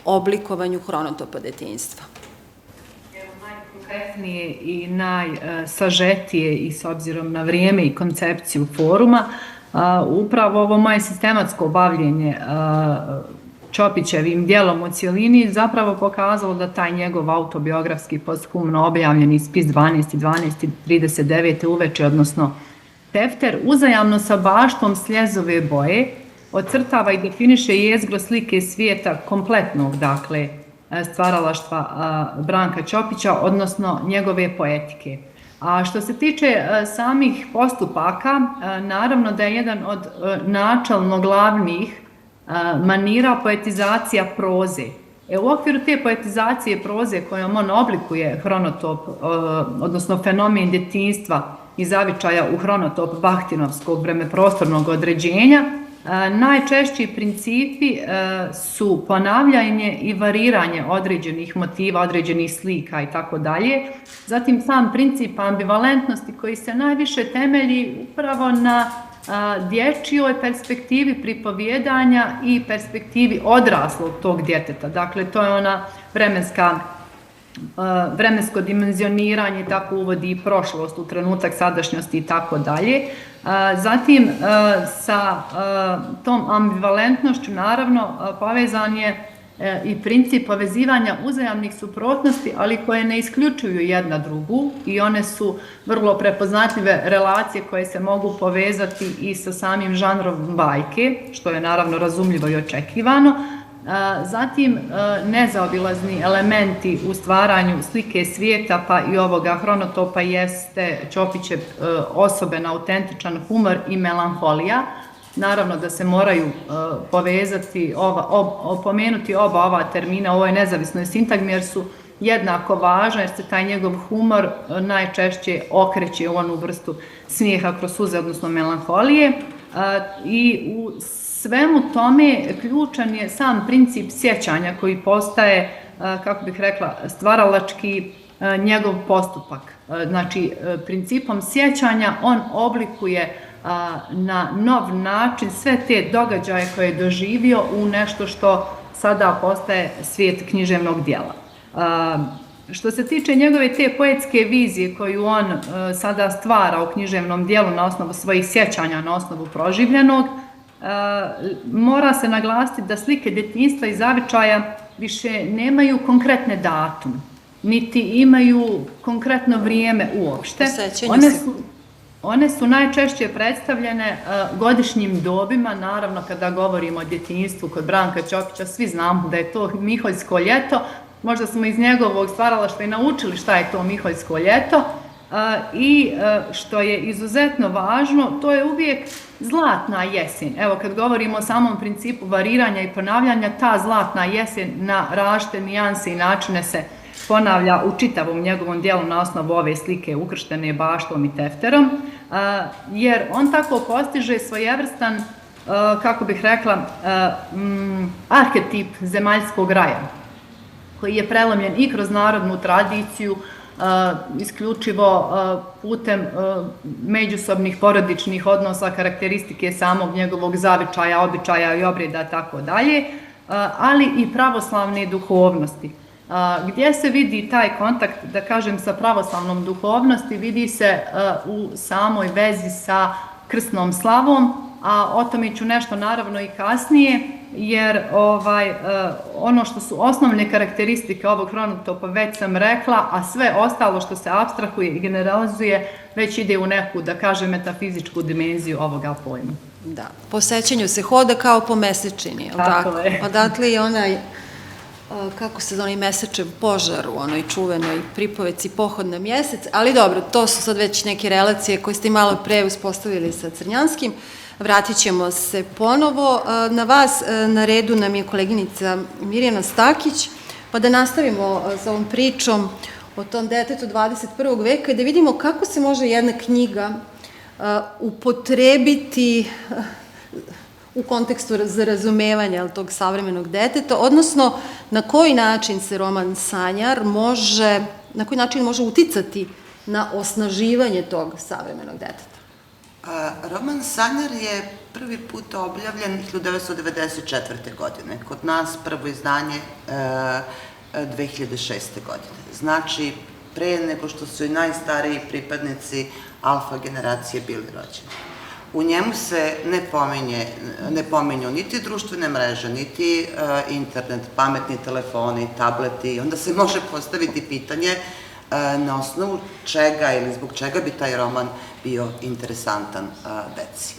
S1: oblikovanju hronotopa detinjstva?
S3: Najkonkretnije i najsažetije i s obzirom na vrijeme i koncepciju foruma, upravo ovo moje sistematsko bavljenje Ćopićevim djelom u cijelini zapravo pokazalo da taj njegov autobiografski posthumno objavljeni spis 12.12.39. uveče, odnosno Tefter, uzajamno sa baštvom Sljezove boje ocrtava i definiše jezgro slike svijeta kompletnog, dakle, stvaralaštva Branka Ćopića, odnosno njegove poetike. A što se tiče samih postupaka, naravno da je jedan od načelno glavnih manira poetizacija proze. U okviru te poetizacije proze kojom on oblikuje hronotop, odnosno fenomen detinjstva i zavičaja u hronotop bahtinovskog vremeprostornog određenja, najčešći principi su ponavljanje i variranje određenih motiva, određenih slika i tako dalje. Zatim sam princip ambivalentnosti koji se najviše temelji upravo na dječjoj perspektivi pripovjedanja i perspektivi odraslog tog djeteta. Dakle, to je ona vremensko dimenzioniranje, tako uvodi i prošlost u trenutak sadašnjosti i tako dalje. Zatim, sa tom ambivalentnošću naravno povezan je i princip povezivanja uzajamnih suprotnosti, ali koje ne isključuju jedna drugu i one su vrlo prepoznatljive relacije koje se mogu povezati i sa samim žanrom bajke, što je naravno razumljivo i očekivano. Zatim, nezaobilazni elementi u stvaranju slike svijeta, pa i ovoga hronotopa, jeste Ćopićev osoben, autentičan humor i melanholija. Naravno da se moraju povezati, opomenuti oba ova termina u ovoj nezavisnoj sintagmi, jer su jednako važna, jer se taj njegov humor najčešće okreće u onu vrstu smijeha kroz suze, odnosno melanholije. I u svemu tome ključan je sam princip sjećanja koji postaje, kako bih rekla, stvaralački njegov postupak. Znači, principom sjećanja on oblikuje na nov način sve te događaje koje je doživio u nešto što sada postaje svijet književnog djela. Što se tiče njegove te poetske vizije koju on sada stvara u književnom djelu na osnovu svojih sjećanja, na osnovu proživljenog, mora se naglasiti da slike detinjstva i zavičaja više nemaju konkretne datume, niti imaju konkretno vrijeme uopšte. One su najčešće predstavljene godišnjim dobima. Naravno, kada govorimo o djetinjstvu kod Branka Ćopića, svi znamo da je to Miholjsko ljeto. Možda smo iz njegovog stvaralaštva i naučili šta je to Miholjsko ljeto. I što je izuzetno važno, to je uvijek zlatna jesen. Evo, kad govorimo o samom principu variranja i ponavljanja, ta zlatna jesen na različite nijanse i načine se ponavlja u čitavom njegovom dijelu na osnovu ove slike ukrštene baštom i Tefterom, jer on tako postiže svojevrstan, kako bih rekla, arhetip zemaljskog raja, koji je prelomljen i kroz narodnu tradiciju, isključivo putem međusobnih porodičnih odnosa, karakteristike samog njegovog zavičaja, običaja i obreda, tako dalje, ali i pravoslavne duhovnosti. Gdje se vidi taj kontakt, da kažem, sa pravoslavnom duhovnosti, vidi se u samoj vezi sa krsnom slavom, a o tome ću nešto naravno i kasnije, jer ono što su osnovne karakteristike ovog hronotopa već sam rekla, a sve ostalo što se apstrahuje i generalizuje već ide u neku, da kažem, metafizičku dimenziju ovoga pojma.
S1: Da, po sećanju se hoda kao po mesečini, je li tako?
S3: je.
S1: Odatle i onaj, kako se zove, mesečev požar u onoj čuvenoj pripoveci Pohod na mjesec, ali dobro, to su sad već neke relacije koje ste malo pre uspostavili sa Crnjanskim. Vratit ćemo se ponovo na vas. Na redu nam je koleginica Mirjana Stakić, pa da nastavimo sa ovom pričom o tom detetu 21. veka i da vidimo kako se može jedna knjiga upotrebiti u kontekstu za razumevanja tog savremenog deteta, odnosno na koji način se roman Sanjar može, na koji način može uticati na osnaživanje tog savremenog deteta.
S4: Roman Sanjar je prvi put objavljen 1994. godine. Kod nas prvo izdanje 2006. godine. Znači, pre nego što su i najstariji pripadnici alfa generacije bili rođeni. U njemu se ne pominju niti društvene mreže, niti internet, pametni telefoni, tableti. Onda se može postaviti pitanje na osnovu čega ili zbog čega bi taj roman bio interesantan deci.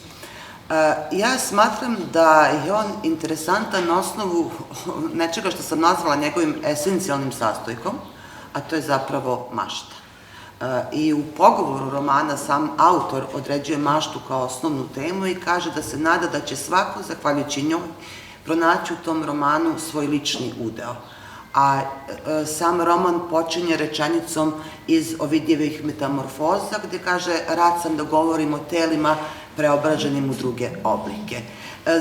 S4: Ja smatram da je on interesantan na osnovu nečega što sam nazvala njegovim esencijalnim sastojkom, a to je zapravo mašta. I u pogovoru romana sam autor određuje maštu kao osnovnu temu i kaže da se nada da će svako, zahvaljujući njoj, pronaći u tom romanu svoj lični udeo. A sam roman počinje rečenicom iz Ovidijevih metamorfoza, gde kaže: rad sam da govorim o telima preobraženim u druge oblike.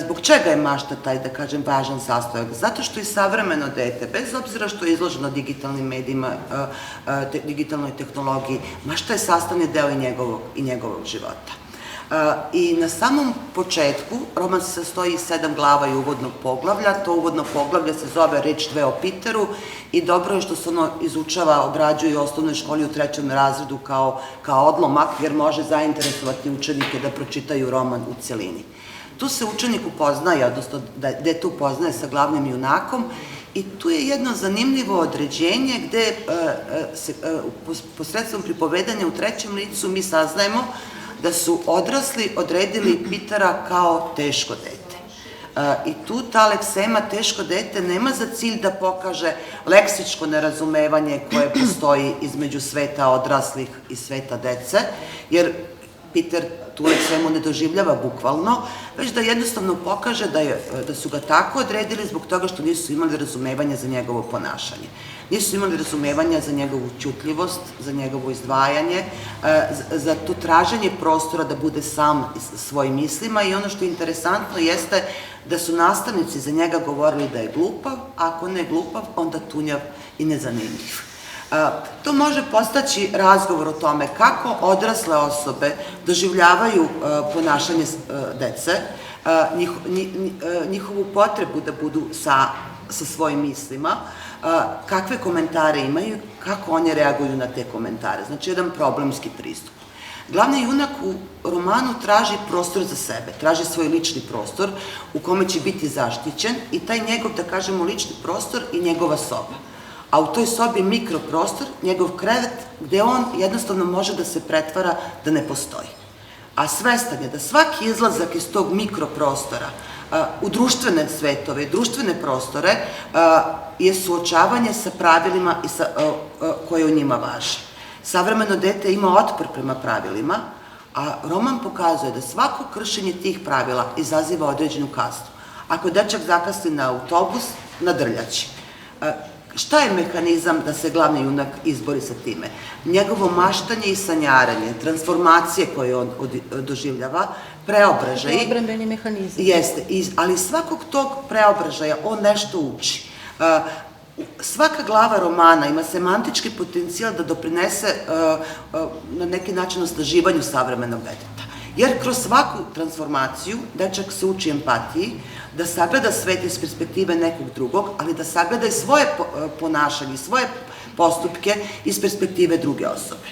S4: Zbog čega je mašta taj, da kažem, važan sastojak? Zato što i savremeno dete, bez obzira što je izloženo digitalnim medijima, digitalnoj tehnologiji, mašta je sastavni deo i njegovog života. I na samom početku roman se sastoji iz 7 glava i uvodnog poglavlja. To uvodno poglavlje se zove Reč dve o Piteru i dobro je što se ono izučava, obrađuje u osnovnoj školi u 3. razredu kao odlomak, jer može zainteresovati učenike da pročitaju roman u celini. Tu se učenik upoznaje, odnosno dete upoznaje sa glavnim junakom i tu je jedno zanimljivo određenje gde posredstvom pripovedanja u 3. licu mi saznajemo da su odrasli odredili Pitera kao teško dete. I tu ta leksema teško dete nema za cilj da pokaže leksičko nerazumevanje koje postoji između sveta odraslih i sveta dece, jer Piter tu leksemu ne doživljava bukvalno, već da jednostavno pokaže da su ga tako odredili zbog toga što nisu imali razumevanja za njegovo ponašanje. Nisu imali razumevanja za njegovu ćutljivost, za njegovo izdvajanje, za to traženje prostora da bude sam svojim mislima i ono što je interesantno jeste da su nastavnici za njega govorili da je glupav, a ako ne glupav, onda tunjav i nezanimljiv. To može postaći razgovor o tome kako odrasle osobe doživljavaju ponašanje dece, njihovu potrebu da budu sa svojim mislima, kakve komentare imaju, kako oni reaguju na te komentare. Znači, jedan problemski pristup. Glavni junak u romanu traži prostor za sebe, traži svoj lični prostor u kome će biti zaštićen i taj njegov, da kažemo, lični prostor i njegova soba. A u toj sobi je mikroprostor, njegov krevet, gde on jednostavno može da se pretvara da ne postoji. A svestan je da svaki izlazak iz tog mikroprostora u društvene svetove, društvene prostore je suočavanje sa pravilima koje u njima važe. Savremeno dete ima otpor prema pravilima, a roman pokazuje da svako kršenje tih pravila izaziva određenu kaznu. Ako dečak zakasni na autobus, nadrljaće. Šta je mehanizam da se glavni junak izbori sa time? Njegovo maštanje i sanjaranje, transformacije koje on doživljava, preobražaj.
S1: Odbrambeni mehanizam.
S4: Jeste, ali svakog tog preobražaja on nešto uči. Svaka glava romana ima semantički potencijal da doprinese na neki način osnaživanju savremenog deteta. Jer kroz svaku transformaciju dečak se uči empatiji, da sagleda svet iz perspektive nekog drugog, ali da sagleda i svoje ponašanje, svoje postupke iz perspektive druge osobe.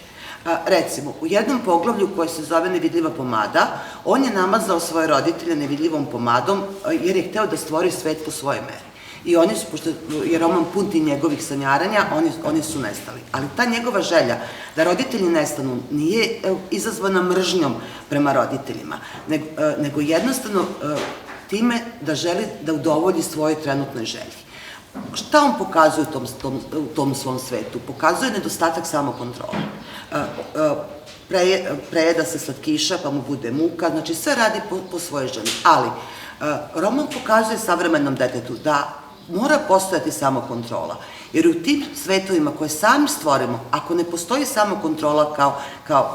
S4: Recimo, u jednom poglavlju koje se zove Nevidljiva pomada, on je namazao svoje roditelje nevidljivom pomadom jer je hteo da stvori svet po svojoj meri. I oni su, pošto je roman pun tih njegovih sanjaranja, oni su nestali. Ali ta njegova želja da roditelji nestanu nije izazvana mržnjom prema roditeljima, nego jednostavno time da želi da udovolji svojoj trenutnoj želji. Šta on pokazuje u tom svom svetu? Pokazuje nedostatak samokontrole. Prejeda se slatkiša, pa mu bude muka, znači sve radi po svojoj želji. Ali, roman pokazuje savremenom detetu da mora postojati samokontrola, jer u tim svetovima koje sami stvorimo, ako ne postoji samokontrola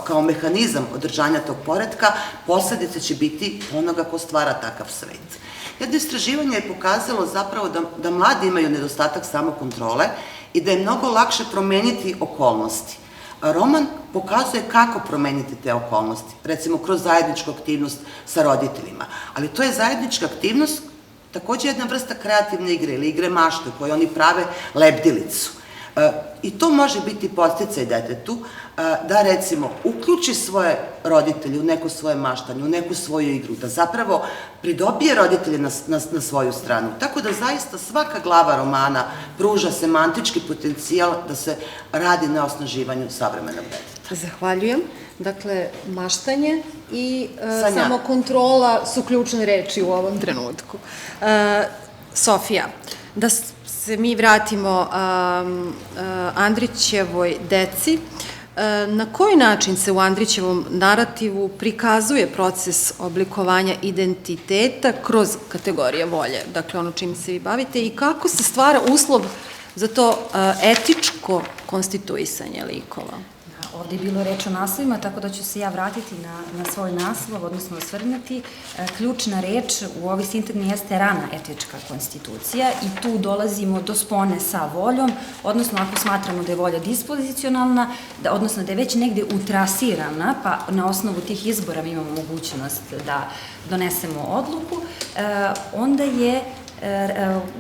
S4: kao mehanizam održanja tog poretka, posledice će biti onoga ko stvara takav svet. Jedno istraživanje je pokazalo zapravo da mladi imaju nedostatak samokontrole i da je mnogo lakše promeniti okolnosti. Roman pokazuje kako promeniti te okolnosti, recimo kroz zajedničku aktivnost sa roditeljima, ali to je zajednička aktivnost takođe jedna vrsta kreativne igre ili igre mašte u kojoj oni prave lebdilicu. I to može biti podsticaj detetu da, recimo, uključi svoje roditelje u neko svoje maštanje, u neku svoju igru, da zapravo pridobije roditelje na svoju stranu. Tako da zaista svaka glava romana pruža semantički potencijal da se radi na osnaživanju savremenog deteta.
S1: Zahvaljujem. Dakle, maštanje i samokontrola su ključne reči u ovom trenutku. Sofija, da se mi vratimo Andrićevoj deci, na koji način se u Andrićevom narativu prikazuje proces oblikovanja identiteta kroz kategorije volje, dakle ono čim se vi bavite, i kako se stvara uslov za to etičko konstituisanje likova?
S5: Ovde je bilo reč o naslovima, tako da ću se ja vratiti na svoj naslov, odnosno osvrnuti. Ključna reč u ovoj sintagmi jeste rana etička konstitucija i tu dolazimo do spone sa voljom, odnosno ako smatramo da je volja dispozicionalna, odnosno da je već negde utrasirana, pa na osnovu tih izbora mi imamo mogućnost da donesemo odluku, onda je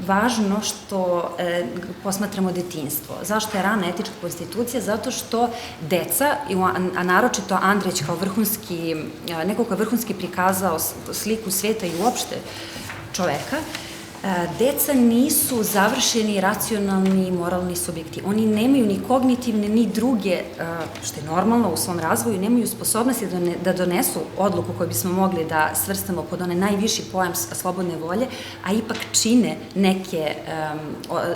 S5: važno što posmatramo detinjstvo. Zašto je rana etička konstitucija? Zato što deca, a naročito Andrić kao vrhunski, neko ko je vrhunski prikazao sliku sveta i uopšte čoveka, deca nisu završeni racionalni i moralni subjekti. Oni nemaju ni kognitivne, ni druge, što je normalno u svom razvoju, nemaju sposobnosti da donesu odluku koju bismo mogli da svrstamo pod onaj najviši pojam slobodne volje, a ipak čine neke,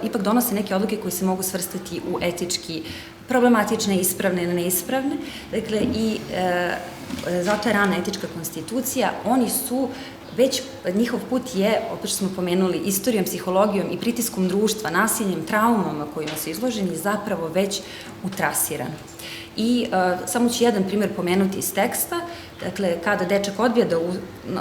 S5: ipak donose neke odluke koje se mogu svrstati u etički problematične, ispravne, neispravne. Dakle, i zato je rana etička konstitucija. Oni su već njihov put je, opet što smo pomenuli, istorijom, psihologijom i pritiskom društva, nasiljem, traumama kojima su izloženi, zapravo već utrasiran. I samo ću jedan primer pomenuti iz teksta, dakle, kada dečak odbija da,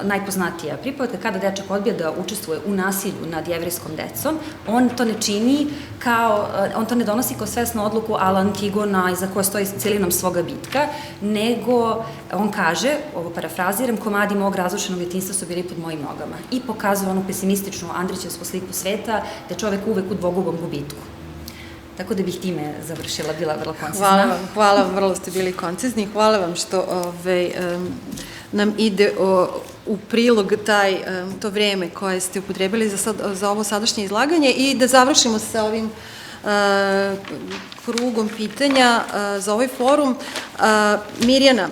S5: najpoznatija pripovetka, kada dečak odbija da učestvuje u nasilju nad jevrejskom decom, on to ne čini kao, on to ne donosi kao svesnu odluku ala Antigona iza koje stoji celinom svoga bitka, nego on kaže, ovo parafraziram, komadi mog razrušenog detinjstva su bili pod mojim nogama i pokazuje onu pesimističnu Andrićevsku sliku sveta, da je čovek uvek u dvogubom gubitku. Tako da bih time završila, bila vrlo koncizna.
S1: Hvala vam, vrlo ste bili koncizni. Hvala vam što nam ide u prilog to vreme koje ste upotrebili za ovo sadašnje izlaganje i da završimo sa ovim krugom pitanja za ovaj forum. Mirjana,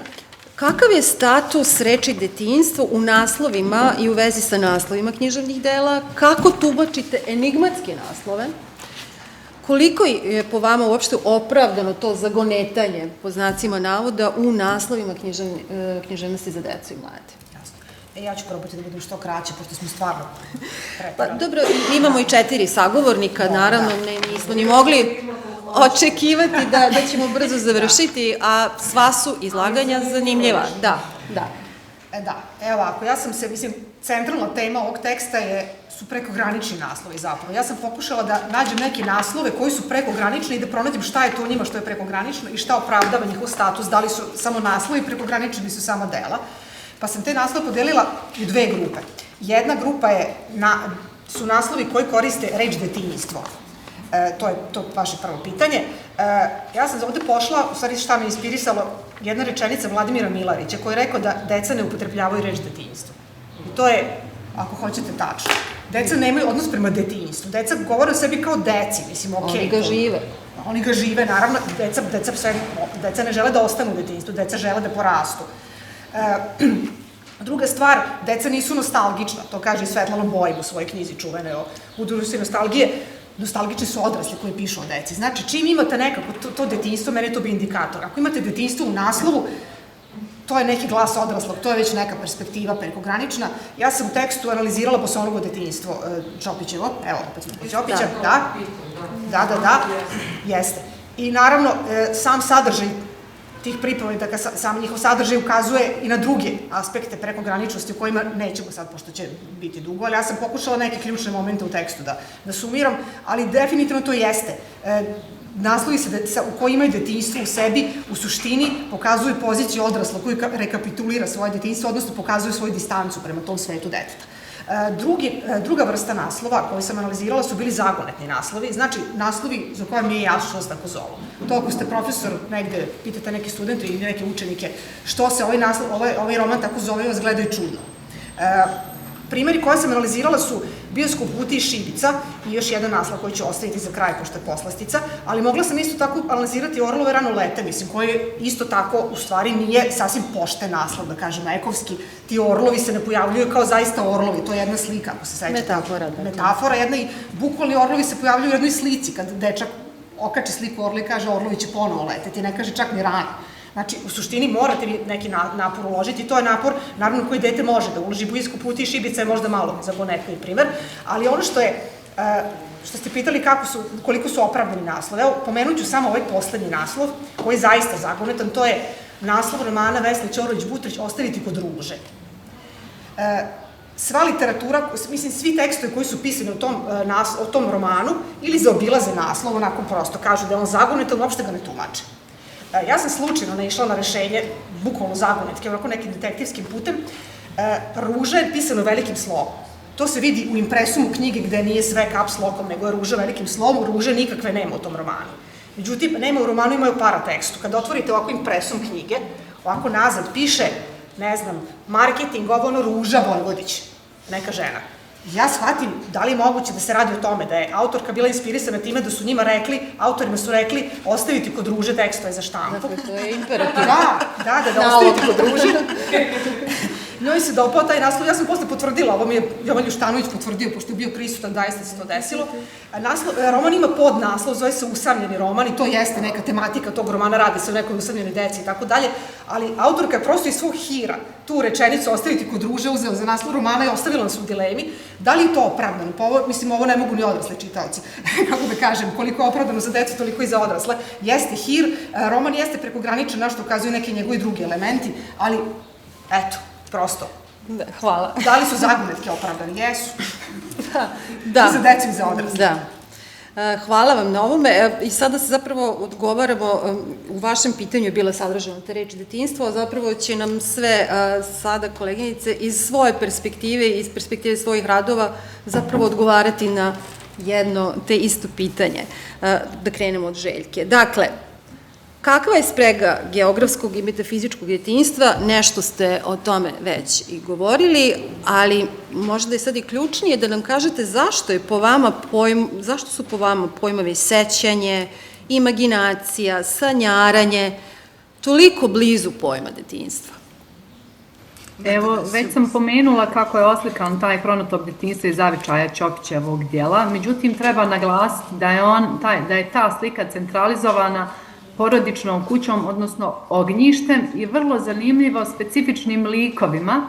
S1: kakav je status reči detinjstvo u naslovima i u vezi sa naslovima književnih dela? Kako tumačite enigmatske naslove? Koliko je po vama uopšte opravdano to zagonetanje, po znacima navoda, u naslovima književnosti za decu i mlade?
S2: Jasno. Ja ću probati da budem što kraće, pošto smo stvarno
S1: Pa dobro, imamo i 4 sagovornika, naravno, nismo ni mogli očekivati da ćemo brzo završiti, a sva su izlaganja zanimljiva. Da.
S2: Da, evo ovako, ja sam se, mislim, centralna tema ovog teksta su prekogranični naslovi zapravo. Ja sam pokušala da nađem neke naslove koji su prekogranični i da pronađem šta je to u njima što je prekogranično i šta opravdava njihov status, da li su samo naslovi, prekogranični su samo dela. Pa sam te naslove podelila u dve grupe. Jedna grupa su naslovi koji koriste reč detinjstvo. To je vaše prvo pitanje. Ja sam ovde pošla, u stvari šta me inspirisalo, jedna rečenica Vladimira Milarića koji je rekao da deca ne upotrebljavaju reč detinjstvo. I to je, ako hoćete, tačno. Deca nemaju odnos prema detinjstvu. Deca govore o sebi kao deci, mislim, okej.
S1: Oni ga žive.
S2: Oni ga žive, naravno, deca ne žele da ostanu u detinjstvu, deca žele da porastu. Druga stvar, deca nisu nostalgična, to kaže i Svetlana Bojim u svojoj knjizi čuvene o udrusi nostalgije. Nostalgični su odrasli koji pišu o deci. Znači, čim imate nekako to detinjstvo, meni je to bi indikator. Ako imate detinjstvo u naslovu, to je neki glas odraslog, to je već neka perspektiva prekogranična. Ja sam u tekstu analizirala Bosonovo detinjstvo Ćopićevo, evo, opet smo kod Ćopića, da, jeste. I naravno, sam sadržaj tih pripovedaka, sam njihov sadržaj ukazuje i na druge aspekte prekograničnosti u kojima nećemo sad, pošto će biti dugo, ali ja sam pokušala neke ključne momente u tekstu da sumiram, ali definitivno to jeste. Naslovi se u koji imaju detinjstvo u sebi, u suštini pokazuju poziciju odrasla koji rekapitulira svoje detinjstvo, odnosno pokazuju svoju distancu prema tom svetu deteta. Druga vrsta naslova koju sam analizirala su bili zagonetni naslovi, znači naslovi za koje mi je jasno što se tako zovu. To ako ste profesor negde, pitate neke studente ili neke učenike što se ovaj roman tako zove, vas gledaju čudno. Primeri koje sam analizirala su Bioskop Kutije Šibica i još jedan naslov koji ću ostaviti za kraj, pošto je poslastica, ali mogla sam isto tako analizirati Orlove rano lete, mislim, koji isto tako, u stvari, nije sasvim pošten naslov, da kažem, ekovski. Ti orlovi se ne pojavljuju kao zaista orlovi, to je jedna slika, ako se sećate.
S1: Metafora, da.
S2: Metafora, jedna i bukvalni orlovi se pojavljuju u jednoj slici, kad dečak okači sliku orla i kaže orlovi će ponovo leteti, ne kaže čak ni rano. Znači, u suštini morate vi neki napor uložiti, to je napor, naravno, koji dete može da uloži. Bioskop Kutije Šibica je možda malo zagonetni primer, ali ono što ste pitali koliko su opravdani naslovi, evo, pomenut ću samo ovaj poslednji naslov, koji je zaista zagonetan, to je naslov romana Vesne Ćorović-Butrić Ostaviti kod ruže. Sva literatura, mislim, svi tekstovi koji su pisani o tom romanu, ili zaobilaze naslov, onako prosto kažu da je on zagonetan, uopšte ga ne tumače. Ja sam slučajno naišla na rešenje, bukvalno zagonetke, onako nekim detektivskim putem. Ruža je pisano velikim slovom. To se vidi u impresumu knjige gde nije sve caps lockom, nego je ruža velikim slovom. Ruže nikakve nema u tom romanu. Međutim, nema u romanu, ima u paratekstu. Kada otvorite ovako impresum knjige, ovako nazad piše, ne znam, marketing, Ruža Vojvodić, neka žena. Ja shvatim da li je moguće da se radi o tome, da je autorka bila inspirisana time da su autorima su rekli ostaviti kod Ruže tekstove za štampu.
S1: Dakle, to je imperativ.
S2: Da, ostaviti kod Ruže. Njoj se dopao taj naslov, ja sam posle potvrdila, ovo mi je Jovan Juštanović potvrdio, pošto je bio prisutan, zaista se to desilo. Roman ima podnaslov, zove se Usamljeni roman i to jeste neka tematika tog romana, radi se o nekoj usamljenoj deci i tako dalje, ali autorka je prosto iz svog hira tu rečenicu ostaviti kod Ruže uzela za naslov romana i ostavila nas u dilemi. Da li je to opravdano? Mislim, ovo ne mogu ni odrasle čitaoci, kako da kažem, koliko je opravdano za decu, toliko i za odrasle. Jeste hir, roman jeste prekograničan, na što ukazuju neki njegovi drugi elementi, ali, eto, prosto.
S1: Hvala.
S2: Da li su zagonetke opravdane? Jesu.
S1: Da.
S2: I za decu i za odrasle.
S1: Da. Hvala vam na ovome i sada se zapravo odgovaramo, u vašem pitanju je bila sadržana ta reč detinjstvo, a zapravo će nam sve sada koleginice iz svoje perspektive, iz perspektive svojih radova zapravo odgovarati na jedno te isto pitanje. Da krenemo od Željke. Dakle, kakva je sprega geografskog i metafizičkog detinjstva? Nešto ste o tome već i govorili, ali možda je sad i ključnije da nam kažete zašto su po vama pojmovi sećanje, imaginacija, sanjaranje toliko blizu pojma detinjstva?
S3: Evo, već sam pomenula kako je oslikan taj hronotop detinjstva iz zavičaja Ćopićevog djela, međutim treba naglasiti da je ta slika centralizovana porodičnom kućom, odnosno ognjištem i vrlo zanimljivo specifičnim likovima,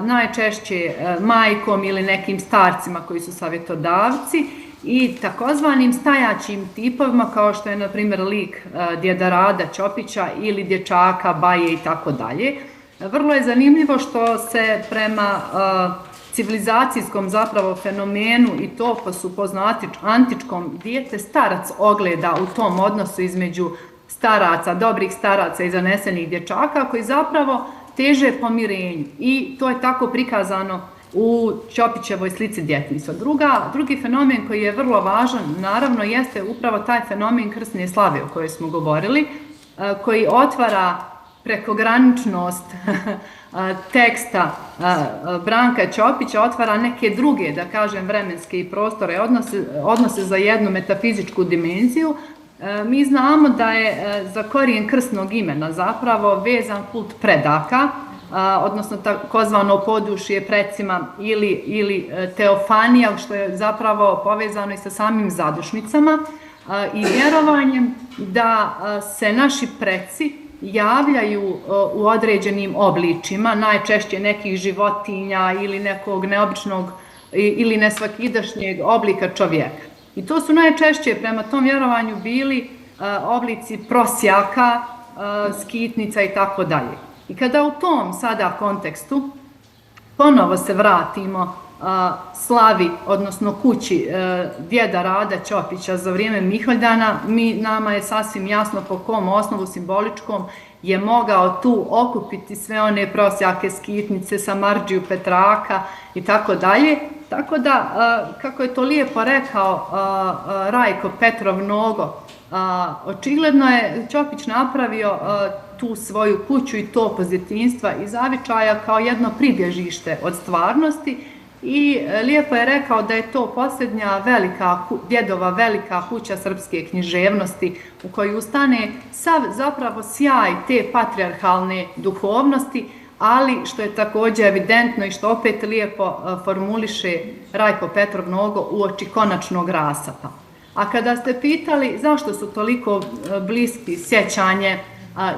S3: najčešće majkom ili nekim starcima koji su savjetodavci i takozvanim stajaćim tipovima kao što je, na primjer, lik djeda Rada Ćopića ili dječaka, baje i tako dalje. Vrlo je zanimljivo što se prema civilizacijskom zapravo fenomenu i toposu antičkom dijete starac ogleda u tom odnosu između staraca, dobrih staraca i zanesenih dječaka koji zapravo teže pomirenju i to je tako prikazano u Ćopićevoj slici djetinjstva. Drugi fenomen koji je vrlo važan, naravno, jeste upravo taj fenomen krsne slave o kojoj smo govorili, koji otvara prekograničnost teksta Branka Ćopića, otvara neke druge, da kažem, vremenske i prostore, odnose za jednu metafizičku dimenziju. Mi znamo da je za korijen krsnog imena zapravo vezan kult predaka, odnosno takozvano podušje precima ili teofanija, što je zapravo povezano i sa samim zadušnicama i vjerovanjem da se naši preci javljaju u određenim obličima, najčešće nekih životinja ili nekog neobičnog ili nesvakidašnjeg oblika čovjeka. I to su najčešće prema tom vjerovanju bili oblici prosjaka, skitnica i tako dalje. I kada u tom sada kontekstu ponovo se vratimo slavi, odnosno kući djeda Rada Ćopića za vrijeme Miholjana, nama je sasvim jasno po kom osnovu simboličkom je mogao tu okupiti sve one prosjake, skitnice, samardžiju, petraka i tako dalje. Tako da, kako je to lijepo rekao Rajko Petrov Nogo, očigledno je Ćopić napravio tu svoju kuću i to pozitivstva i zavičaja kao jedno pribježište od stvarnosti i lijepo je rekao da je to posljednja djedova velika kuća srpske književnosti u kojoj ustane sav zapravo sjaj te patrijarhalne duhovnosti, ali što je također evidentno i što opet lijepo formuliše Rajko Petrov Nogo uoči konačnog rasapa. A kada ste pitali zašto su toliko bliski sjećanje,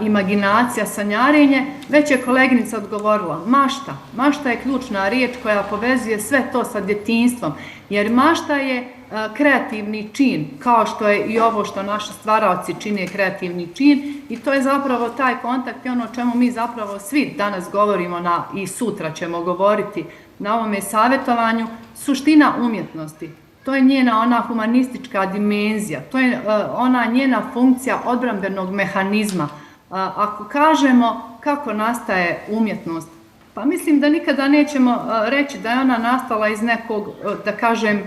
S3: imaginacija, sanjarenje, već je koleginica odgovorila mašta. Mašta je ključna riječ koja povezuje sve to sa djetinjstvom, jer mašta je kreativni čin, kao što je i ovo što naši stvaraoci čine kreativni čin i to je zapravo taj kontakt i ono o čemu mi zapravo svi danas govorimo i sutra ćemo govoriti na ovome savjetovanju, suština umjetnosti. To je njena ona humanistička dimenzija, to je ona njena funkcija odbrambenog mehanizma. Ako kažemo kako nastaje umjetnost, pa mislim da nikada nećemo reći da je ona nastala iz nekog, da kažem,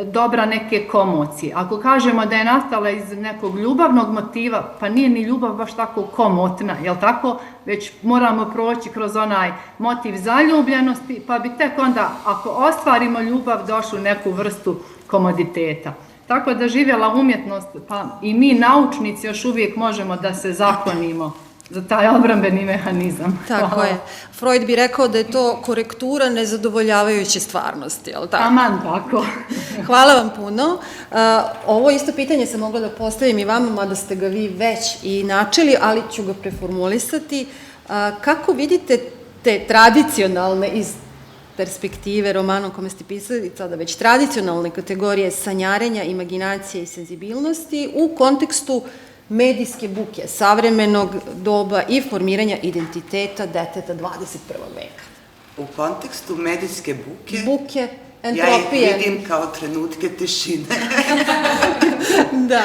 S3: dobra neke komocije. Ako kažemo da je nastala iz nekog ljubavnog motiva, pa nije ni ljubav baš tako komotna, jel tako? Već moramo proći kroz onaj motiv zaljubljenosti, pa bi tek onda, ako ostvarimo ljubav, došli u neku vrstu komoditeta. Tako da živjela umjetnost, pa i mi naučnici još uvijek možemo da se zaklonimo za taj obrambeni mehanizam.
S1: Tako je. Freud bi rekao da je to korektura nezadovoljavajuće stvarnosti, je li tako?
S3: Aman, tako.
S1: Hvala vam puno. Ovo isto pitanje sam mogla da postavim i vama, mada ste ga vi već i načeli, ali ću ga preformulisati. Kako vidite te tradicionalne iz perspektive romana o kome ste pisali, sada već tradicionalne kategorije sanjarenja, imaginacije i senzibilnosti u kontekstu medijske buke, savremenog doba i formiranja identiteta deteta 21. veka?
S4: U kontekstu medijske buke,
S1: buke, entropije.
S4: Ja ih vidim kao trenutke tišine.
S1: Da.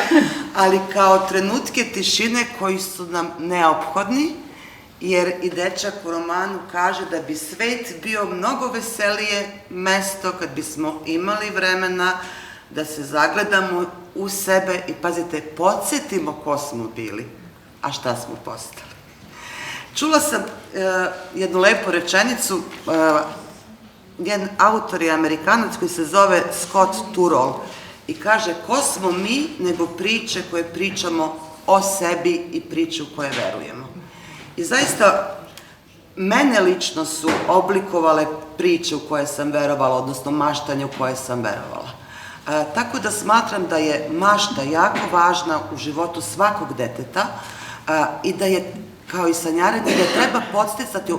S4: Ali kao trenutke tišine koji su nam neophodni, jer i dečak u romanu kaže da bi svet bio mnogo veselije mesto kad bismo imali vremena da se zagledamo u sebe i, pazite, podsjetimo ko smo bili, a šta smo postali. Čula sam jednu lepu rečenicu, njen autor je Amerikanac koji se zove Scott Turoll i kaže ko smo mi nego priče koje pričamo o sebi i priče u koje verujemo. I zaista, mene lično su oblikovale priče u koje sam verovala, odnosno maštanje u koje sam verovala. Tako da smatram da je mašta jako važna u životu svakog deteta i da je, kao i sanjarenje, da treba podsticati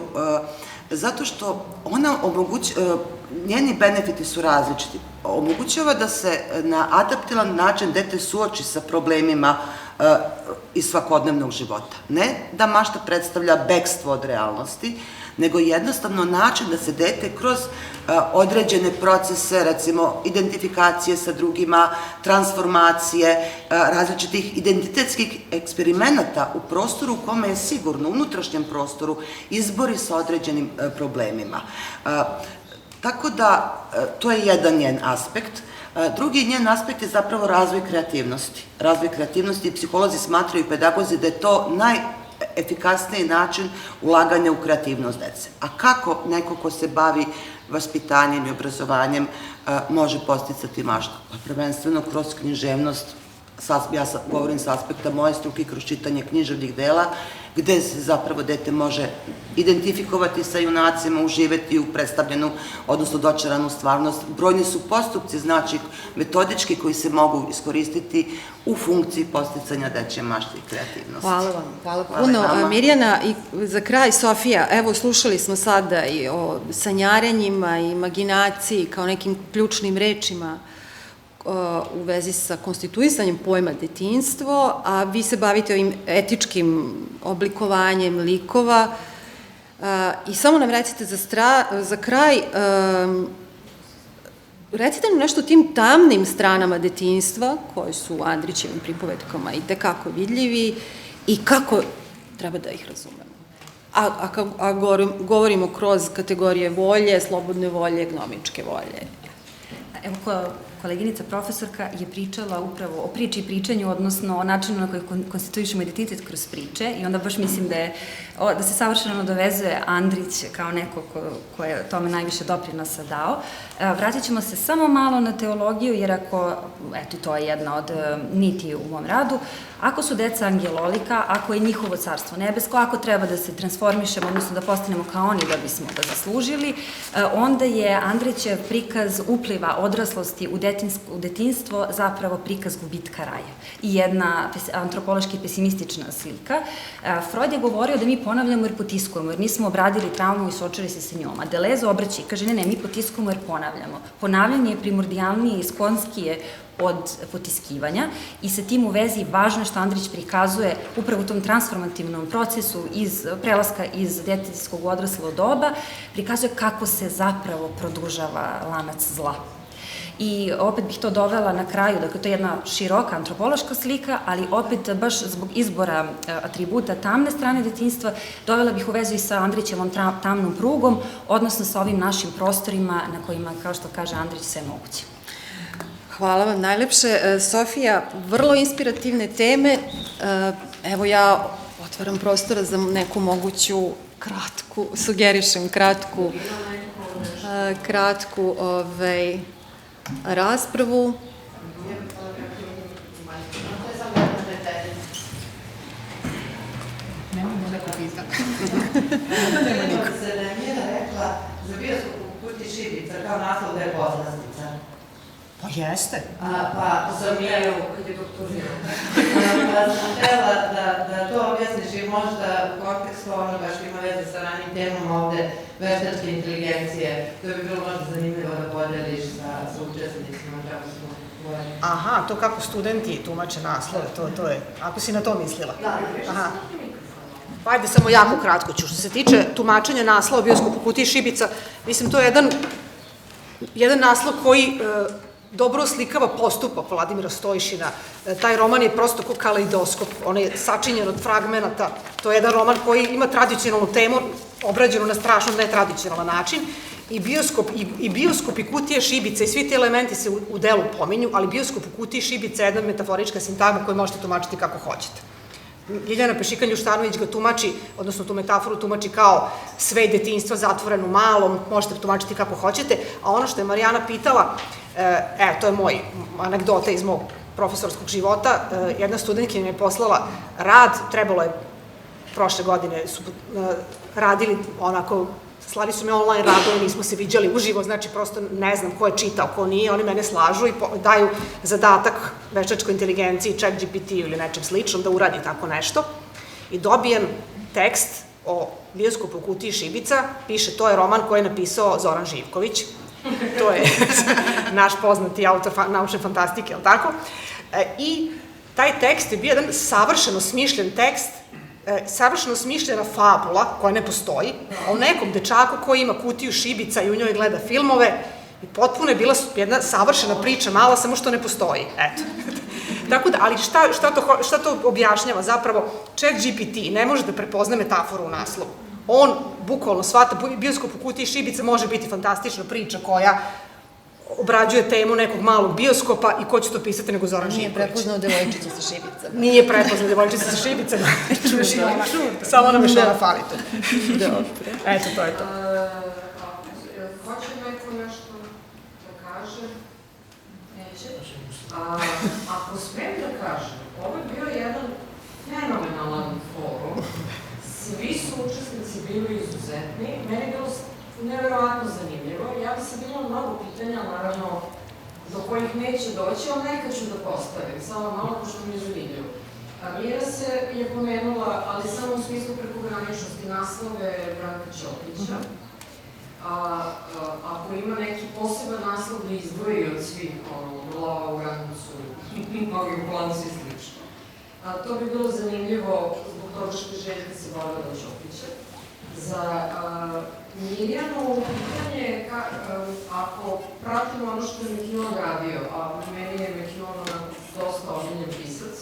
S4: zato što ona njeni benefiti su različiti. Omogućava da se na adaptivan način dete suoči sa problemima iz svakodnevnog života. Ne da mašta predstavlja bekstvo od realnosti, nego jednostavno način da se dete kroz određene procese, recimo identifikacije sa drugima, transformacije, različitih identitetskih eksperimenata u prostoru u kome je sigurno, u unutrašnjem prostoru, izbori sa određenim problemima. Tako da, to je jedan njen aspekt. Drugi njen aspekt je zapravo razvoj kreativnosti. Razvoj kreativnosti, psiholozi smatraju i pedagozi da je to najefikasniji način ulaganja u kreativnost dece. A kako neko ko se bavi vaspitanjem i obrazovanjem može posticati maštu? Pa prvenstveno kroz književnost, ja govorim sa aspekta moje struke, kroz čitanje književnih dela, gde se zapravo dete može identifikovati sa junacima, uživeti u predstavljenu, odnosno dočaranu stvarnost. Brojni su postupci, znači metodički, koji se mogu iskoristiti u funkciji posticanja dečje mašte i kreativnosti.
S1: Hvala vam, hvala puno. Mirjana, i za kraj, Sofija, evo slušali smo sada i o sanjarenjima i imaginaciji kao nekim ključnim rečima u vezi sa konstituisanjem pojma detinjstvo, a vi se bavite ovim etičkim oblikovanjem likova. I samo nam recite za kraj, recite nam nešto o tim tamnim stranama detinjstva, koji su u Andrićevim pripovetkama i tekako vidljivi, i kako treba da ih razumemo. A govorimo kroz kategorije volje, slobodne volje, gnomičke volje.
S5: Evo, koleginica profesorka je pričala upravo o priči i pričanju, odnosno o načinu na koji konstituišemo identitet kroz priče, i onda baš mislim da se savršeno dovezuje Andrić kao neko ko je tome najviše doprinosa dao. Vratit ćemo se samo malo na teologiju, jer eto, to je jedna od niti u mom radu, ako su deca angelolika, ako je njihovo carstvo nebesko, ako treba da se transformišemo, odnosno da postanemo kao oni da bismo ga zaslužili, onda je Andrićev prikaz upliva odraslosti u detinjstvo zapravo prikaz gubitka raja i jedna antropološki pesimistična slika. Freud je govorio da mi ponavljamo jer potiskujemo, jer nismo obradili traumu i suočili se sa njom. A Deleuze obraća i kaže, ne, mi potiskujemo jer ponavljamo. Ponavljanje je primordijalnije i sklonskije od potiskivanja i sa tim u vezi važno je što Andrić prikazuje upravo u tom transformativnom procesu prelaska iz detinjskog u odraslo doba, prikazuje kako se zapravo produžava lanac zla. I opet bih to dovela na kraju, dakle to je jedna široka antropološka slika, ali opet baš zbog izbora atributa tamne strane detinjstva dovela bih u vezu i sa Andrićevom tamnom prugom, odnosno sa ovim našim prostorima na kojima, kao što kaže Andrić, sve je moguće.
S1: Hvala vam najlepše. Sofija, vrlo inspirativne teme. Evo ja otvaram prostora za neku moguću sugerišem kratku raspravu.
S3: Nemamo neko pitanje.
S6: Nema niko. Se da je Mira rekla za bioskop u Kuti Šibica kao naslov da je poslastica.
S2: Pa jeste.
S6: Pa sam ja kad je doktorirao. Pa sam htela da to objasniš i možda u kontekstu onoga što ima veze sa ranjim temom ovde veštačke inteligencije. To bi bilo možda zanimljivo da podeliš sa učesnicima kako smo govorili.
S2: Aha, to kako studenti tumače naslove, to je, ako si na to mislila.
S6: Da,
S2: aha. Pa ajde, samo jako kratko ću. Što se tiče tumačenja naslova bioskop u Kutiji Šibica, mislim, to je jedan naslov koji dobro oslikava postupak Vladimira Stojšina. Taj roman je prosto kao kaleidoskop, on je sačinjen od fragmenata. To je jedan roman koji ima tradicionalnu temu, obrađenu na strašno netradicionalan način. I bioskop i Kutija Šibica i svi ti elementi se u delu pominju, ali bioskop u Kutiji Šibica je jedna metaforička sintagma koju možete tumačiti kako hoćete. Ljiljana Pešikan-Ljuštanović ga tumači, odnosno tu metaforu tumači kao sve detinjstva zatvoreno malom, možete tumačiti kako hoćete, a ono što je Marijana pitala, to je moj anegdota iz mog profesorskog života, jedna studentkinja mi je poslala rad, trebalo je, prošle godine su radili onako, slali su me online radove, nismo se viđali uživo, znači prosto ne znam ko je čitao, ko nije, oni mene slažu i daju zadatak veštačkoj inteligenciji, ChatGPT ili nečem sličnom da uradi tako nešto i dobijem tekst o bioskopu u Kutiji Šibica, piše to je roman koji je napisao Zoran Živković, to je naš poznati autor naučne fantastike, ali tako? I taj tekst je bio jedan savršeno smišljen tekst savršeno smišljena fabula koja ne postoji, o nekom dečaku koji ima kutiju šibica i u njoj gleda filmove i potpuno je bila jedna savršena priča, mala, samo što ne postoji, eto. Tako da, ali šta to objašnjava? Zapravo, ChatGPT ne može da prepozna metaforu u naslovu. On bukvalno shvata, bioskop u kutiji šibica može biti fantastična priča koja obrađuje temu nekog malog bioskopa i ko će to pisati nego Zoran Živković.
S1: Nije prepoznao devojčicu sa šibicama.
S2: Nije prepoznao devojčicu sa šibicama. Samo nam još ona fali tu.
S1: Dobro.
S2: Eto, to je to.
S7: Hoće neko nešto da kaže? Neće. Ako smem da kažem, ovo je bio jedan fenomenalan forum. Svi su učesnici bili izuzetni. Meni je bilo neverovatno zanimljivo. Ja bi se bilo mnogo pitanja, naravno, do kojih neće doći, ali neka ću da postavim. Samo malo, pošto mi je zanimljivo. Mira se je pomenula, ali samo u smislu prekograničnosti, naslove Branka Ćopića. Ako ima neki poseban naslov da izdvoji od svih, Glava u Rancu, mnogi u Plancu i slično. To bi bilo zanimljivo zbog toga što je Željka se bavila Ćopića. Za Mirjanu pitanje, ako pratimo ono što je Mekion radio, a meni je Mekion dosta ozbiljan pisac,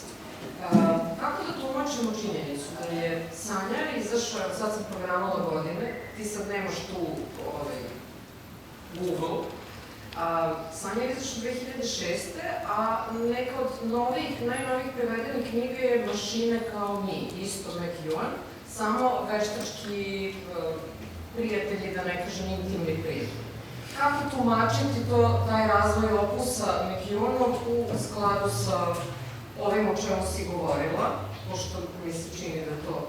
S7: kako da tumačimo činjenicu da je Sanjar izašao, sad sam programala godine, ti sad nemaš tu Google, Sanjar je izašao 2006. A neka od najnovijih prevedenih knjiga je Mašine kao mi, isto Mekion, samo veštački prijatelji, da ne kažem intimni prijatelji. Kako tumačiti taj razvoj opusa Mekionog u skladu sa ovim o čemu si govorila, pošto mi se čini da je to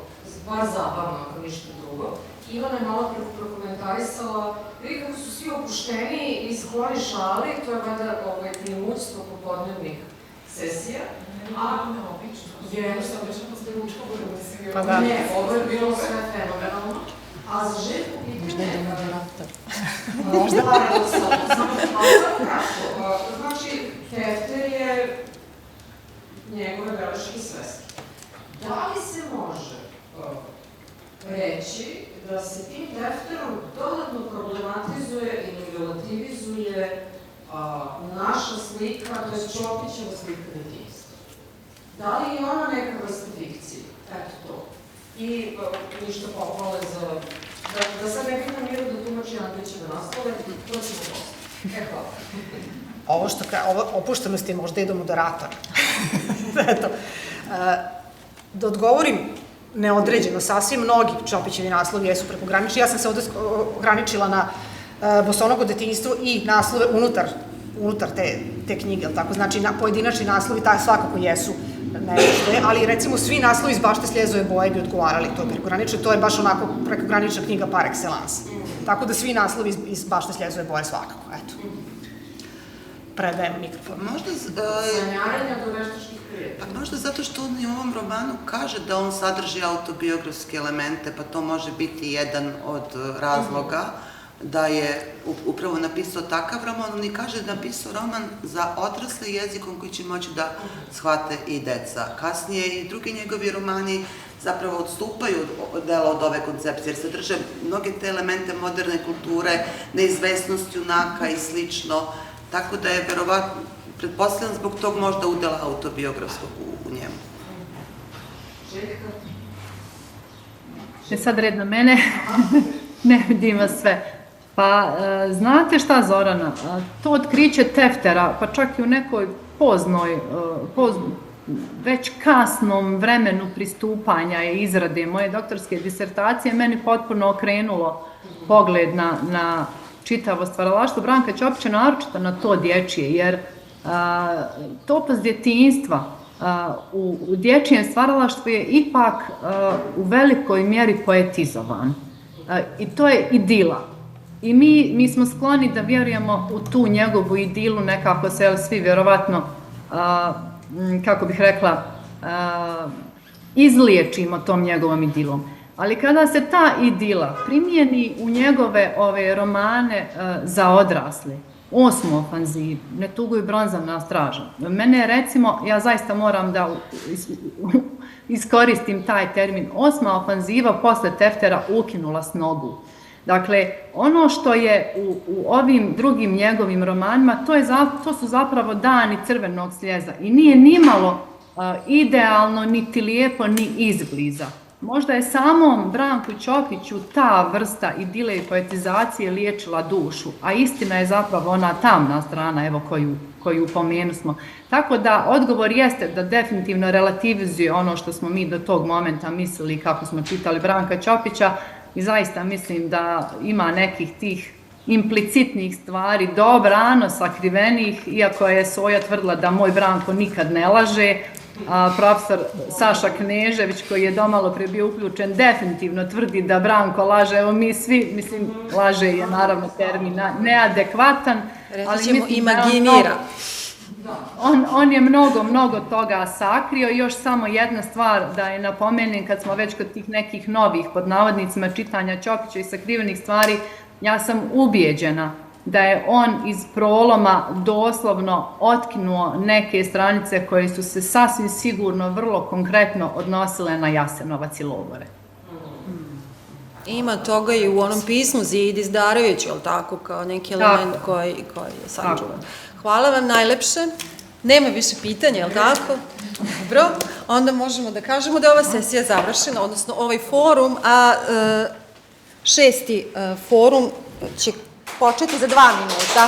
S7: bar zabavno, ako ništa drugo. Ivana je malo prokomentarisala, vidi kako su svi opušteni i skloni šali, to je vada primućstvo popodnevnih sesija. Ne, ovo je bilo sve fenomenalno. A za Željku pitanje... Možda ali sad kratko. Znači, Hefter je njegove beleške sveske. Da li se može reći da se tim Hefterom dodatno problematizuje ili relativizuje naša slika, to je Ćopićeva slika detinjstva? Da li je ona neka vrsta fikcije? Eto to. I ništa pohvale za... Da sad ne pitam Miru da tumači Andrićeve naslove, to ćemo postati. Hvala.
S2: Ovo što opuštenost je možda i do moderatora. Eto. Da odgovorim neodređeno, sasvim mnogi Ćopićevi naslovi jesu prekogranični. Ja sam se ovde ograničila na Bosonogo detinjstvo i naslove unutar te knjige, tako? Znači, pojedinačni naslovi svakako jesu nešto, ali recimo svi naslovi iz Bašte Sljezove boje bi odgovarali to prekogranično, to je baš onako prekogranična knjiga par excellence. Tako da svi naslovi iz Bašte Sljezove boje svakako, eto. Predajem mikrofon.
S7: Sanjarenja do veštačkih prijatelja.
S4: Pa možda zato što on i u ovom romanu kaže da on sadrži autobiografske elemente, pa to može biti jedan od razloga da je upravo napisao takav roman. On i kaže da je napisao roman za odrasle jezikom koji će moći da shvate i deca. Kasnije i drugi njegovi romani zapravo odstupaju od ove koncepcije, jer sadrže mnoge te elemente moderne kulture, neizvesnost junaka i slično, tako da je verovatno, pretpostavljam zbog tog možda udela autobiografskog u njemu.
S3: Je sad red na mene, ne vidim vas sve. Pa, znate šta, Zorana, to otkriće Teftera, pa čak i u nekoj već kasnom vremenu pristupanja i izrade moje doktorske disertacije, meni potpuno okrenulo pogled na čitavo stvaralaštvo Branka Ćopića, naročito na to dječje, jer topos djetinjstva u dječjem stvaralaštvu je ipak u velikoj mjeri poetizovan. I to je idila. I mi smo skloni da vjerujemo u tu njegovu idilu, nekako se svi vjerovatno, kako bih rekla, izliječimo tom njegovom idilom. Ali kada se ta idila primijeni u njegove romane za odrasle, 8. ofanzivu, ne tuguju bronzana straža. Mene recimo, ja zaista moram da iskoristim taj termin, 8. ofanziva posle Teftera ukinula snogu. Dakle, ono što je u ovim drugim njegovim romanima, to su zapravo dani crvenog sljeza i nije nimalo idealno, niti lijepo, ni izbliza. Možda je samom Branku Ćopiću ta vrsta idile i poetizacije liječila dušu, a istina je zapravo ona tamna strana, evo koju pomenusmo. Tako da odgovor jeste da definitivno relativizuje ono što smo mi do tog momenta mislili kako smo čitali Branka Ćopića i zaista mislim da ima nekih tih implicitnih stvari dobrano sakrivenih, iako je Soja tvrdila da moj Branko nikad ne laže, a profesor Saša Knežević, koji je domalo pre bio uključen, definitivno tvrdi da Branko laže. Evo mi svi, mislim, laže je naravno termin neadekvatan,
S1: ali ćemo imaginira.
S3: On je mnogo toga sakrio. Još samo jedna stvar da je napomenem, kad smo već kod tih nekih novih, pod navodnicima, čitanja Ćopića i sakrivenih stvari, ja sam ubijeđena da je on iz proloma doslovno otkinuo neke stranice koje su se sasvim sigurno vrlo konkretno odnosile na Jasenovac i logore.
S1: Ima toga i u onom pismu Zidi Zdarević, je li tako, kao neki element koji je sačuvan. Hvala vam najlepše. Nema više pitanja, je li tako? Dobro, onda možemo da kažemo da je ova sesija završena, odnosno ovaj forum, a 6. forum će početi za 2 minuta.